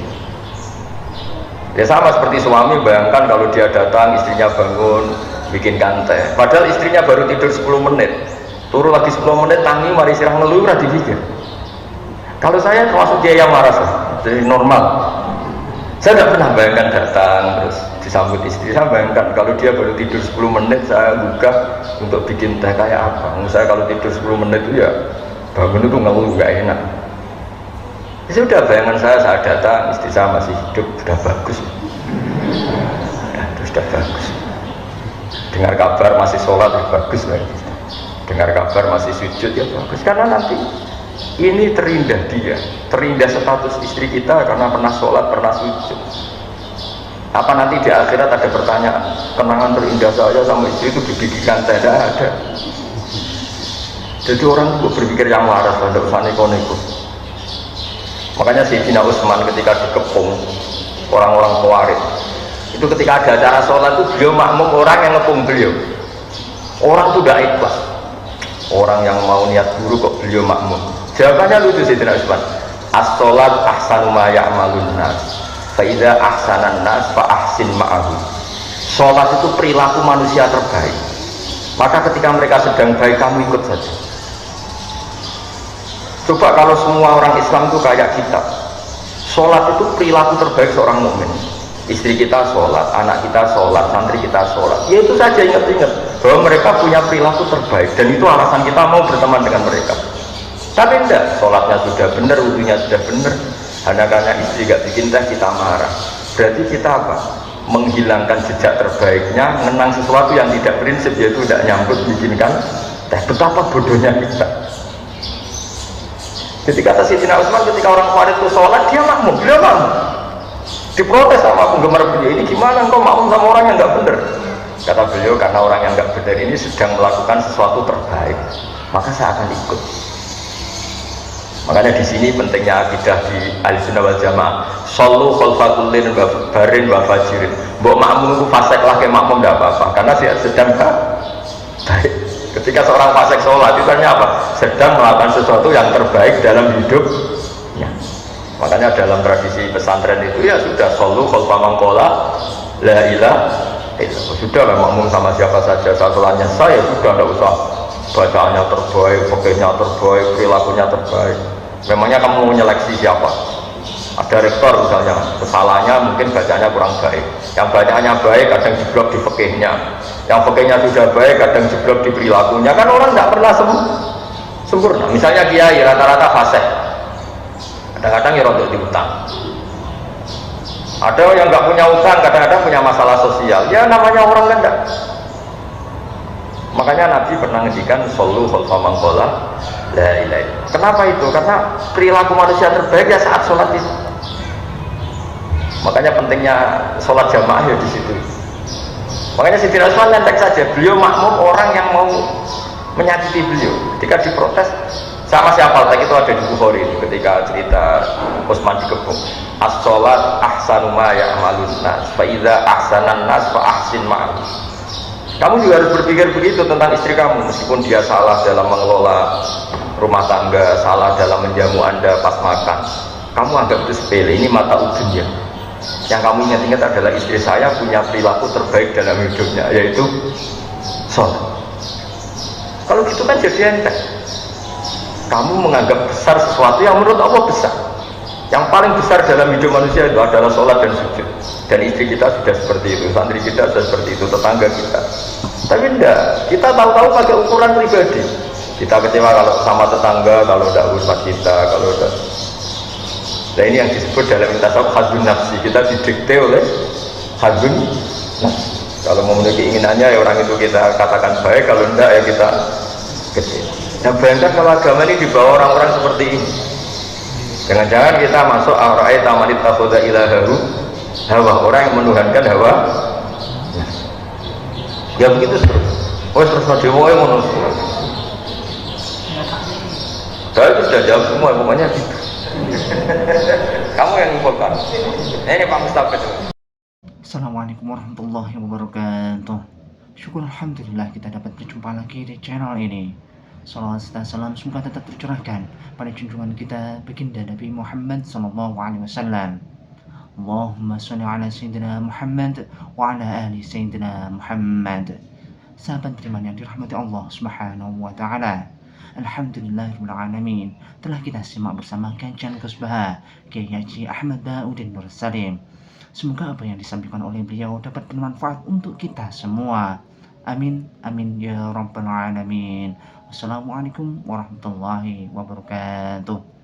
Ya sama seperti suami, bayangkan kalau dia datang istrinya bangun bikinkan teh, padahal istrinya baru tidur 10 menit, turun lagi 10 menit tangi mari sirah ngeluh, ora dipikir. Kalau saya termasuk dia yang marah, jadi normal. Saya tidak pernah bayangkan datang terus disambut istri. Saya bayangkan kalau dia baru tidur 10 menit saya buka untuk bikin teh kayak apa. Saya kalau tidur 10 menit itu ya bangun itu ngeluh gak enak. Ya sudah, bayangan saya datang istri saya masih hidup, sudah bagus. Sudah bagus. Dengar kabar masih sholat ya bagus lagi. Dengar kabar masih sujud ya bagus, karena nanti ini terindah dia, terindah status istri kita karena pernah sholat, pernah sujud. Apa nanti di akhirat ada pertanyaan, kenangan terindah saya sama istri itu dibikinkan tidak ada. Jadi orang itu berpikir yang waras, tidak usah neko-neko. Makanya Sayyidina Utsman ketika dikepung orang-orang Khawarij, itu ketika ada acara sholat itu beliau makmum orang yang ngepung beliau. Orang itu tidak ikhlas, orang yang mau niat buruk kok beliau makmum. Jawabannya lucu Sayyidina Utsman, as-sholat ahsanu ma ya'malun nas, fa idza ahsanan nas fa ahsin ma'ahu. Sholat itu perilaku manusia terbaik, maka ketika mereka sedang baik kamu ikut saja. Coba kalau semua orang Islam itu kayak kita, sholat itu perilaku terbaik seorang mukmin. Istri kita sholat, anak kita sholat, santri kita sholat, ya itu saja, ingat-ingat bahwa mereka punya perilaku terbaik, dan itu alasan kita mau berteman dengan mereka. Tapi enggak, sholatnya sudah benar, wudunya sudah benar, hanya karena istri gak bikin teh kita marah. Berarti kita apa? Menghilangkan jejak terbaiknya, mengenang sesuatu yang tidak prinsip, yaitu tidak nyambut bikinkan teh. Betapa bodohnya kita. Jadi kata Sayyidina Utsman, ketika orang Khawarij itu sholat, dia makmum, beliau makmum. Diprotes sama penggemar beliau, ini gimana engkau makmum sama orang yang nggak benar? Kata beliau, karena orang yang nggak benar ini sedang melakukan sesuatu terbaik, maka saya akan ikut. Makanya di sini pentingnya akidah di Ahlussunnah wal Jamaah. Shollu khalfa kullin barin wa fajirin. Mbok makmum itu fasik lah ke makmum tidak apa-apa, karena dia sedang baik. Ketika seorang fasik sholat itu apa? Sedang melakukan sesuatu yang terbaik dalam hidupnya. Makanya dalam tradisi pesantren itu ya sudah shollu khalfa man qala la ilaha illallah. Sudah lah makmum sama siapa saja, sholatnya saya sudah tidak usah bacaannya terbaik, fikihnya terbaik, perilakunya terbaik. Memangnya kamu mau menyeleksi siapa? Ada rektor misalnya, kesalahannya mungkin bacanya kurang baik. Yang bacaannya baik kadang jeblok di fikihnya. Yang fikihnya sudah baik kadang jeblok di perilakunya. Kan orang tidak pernah sempurna. Misalnya kiai rata-rata fasih. Kadang-kadang ya rodok diutang. Ada yang nggak punya utang, kadang-kadang punya masalah sosial. Ya namanya orang kan enggak. Makanya Nabi pernah ngendikan sallu khalfa man qala la ilaha illallah. Kenapa itu? Karena perilaku manusia terbaik ya saat sholat itu. Makanya pentingnya sholat jamaah ya di situ. Makanya Sayyidina Utsman nyantek saja, beliau makmum orang yang mau menyakiti beliau. Ketika diprotes sama siapa? Tadi itu ada di Bukhari itu ketika cerita Utsman dikepung. As-sholat ahsanu ma ya'malun nas fa idza ahsanan nas fa ahsin ma'ahu. Kamu juga harus berpikir begitu tentang istri kamu, meskipun dia salah dalam mengelola rumah tangga, salah dalam menjamu Anda pas makan. Kamu anggap itu sepele, ini mata ujungnya. Yang kamu ingat-ingat adalah istri saya punya perilaku terbaik dalam hidupnya, yaitu sholat. Kalau gitu kan jadi enteng. Kamu menganggap besar sesuatu yang menurut Allah besar. Yang paling besar dalam hidup manusia itu adalah sholat dan sujud. Dan istri kita sudah seperti itu, santri kita sudah seperti itu, tetangga kita. Tapi enggak, kita tahu-tahu pakai ukuran pribadi. Kita kecewa kalau sama tetangga, kalau tidak urus kita, kalau udah. Nah ini yang disebut dalam tasawuf hadun nafsi. Kita didikte oleh hadun nafsi. Kalau memenuhi keinginannya ya orang itu kita katakan baik, kalau enggak ya kita kecewa. Nah bayangkan kalau agama ini dibawa orang-orang seperti ini. Jangan-jangan kita masuk arai tamanit takhuda ilahahu hawa, orang yang menuhankan hawa. Ya begitu terus. Oh terus dewa yang menurut. Saya itu sudah jawab semua, pokoknya gitu. Kamu yang infokan. Ini Pak Mustafa itu. Assalamualaikum warahmatullahi wabarakatuh. Syukur alhamdulillah kita dapat berjumpa lagi di channel ini. Salawat dan salam semoga tetap tercurahkan pada junjungan kita baginda Nabi Muhammad sallallahu alaihi wasallam. Allahumma shalli ala sayyidina Muhammad wa ala ali sayyidina Muhammad. Sahabat beriman yang dirahmati Allah Subhanahu wa taala. Alhamdulillahirabbil alamin. Telah kita simak bersama kajian Ghosbah Kiai Haji Ahmad Bauddin Nur Salim. Semoga apa yang disampaikan oleh beliau dapat bermanfaat untuk kita semua. Amin, amin ya rabbal alamin. Wassalamualaikum warahmatullahi wabarakatuh.